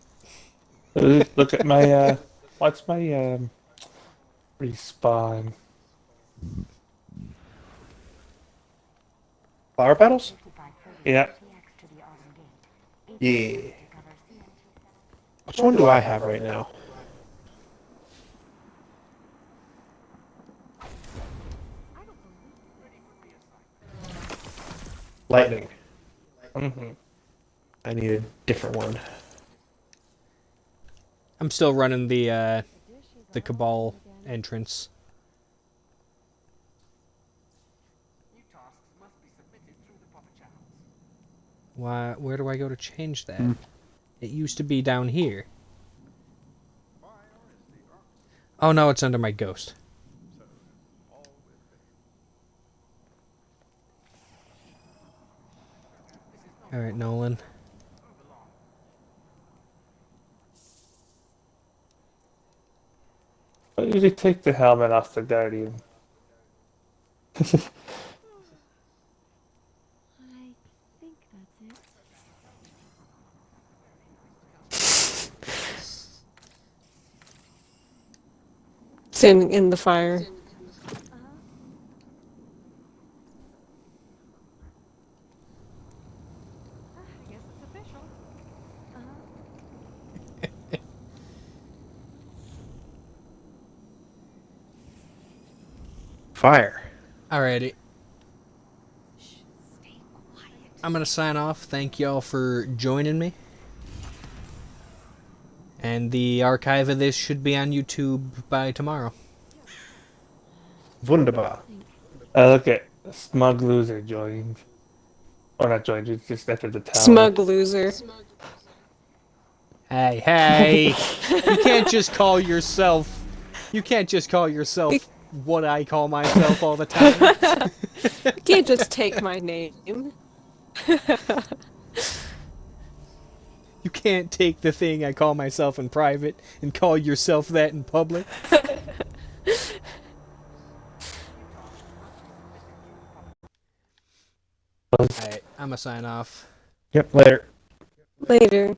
Look at my, what's my, respawn? Flower petals? Yeah. Yeah. Which one do I have right now? Lightning. I need a different one. I'm still running the Cabal entrance. Why? Where do I go to change that? It used to be down here. Oh no, it's under my ghost. Alright, Nolan. I usually take the helmet off the Guardian. Standing in the fire. Fire. Alrighty. I'm gonna sign off. Thank y'all for joining me. And the archive of this should be on YouTube by tomorrow. Wunderbar. Look at Smug Loser joined. Or not joined, it's just entered the tower. Smug loser. Hey, hey! You can't just call yourself... You can't just call yourself what I call myself all the time. You can't just take my name. You can't take the thing I call myself in private and call yourself that in public. Alright, I'm gonna sign off. Yep, later. Later.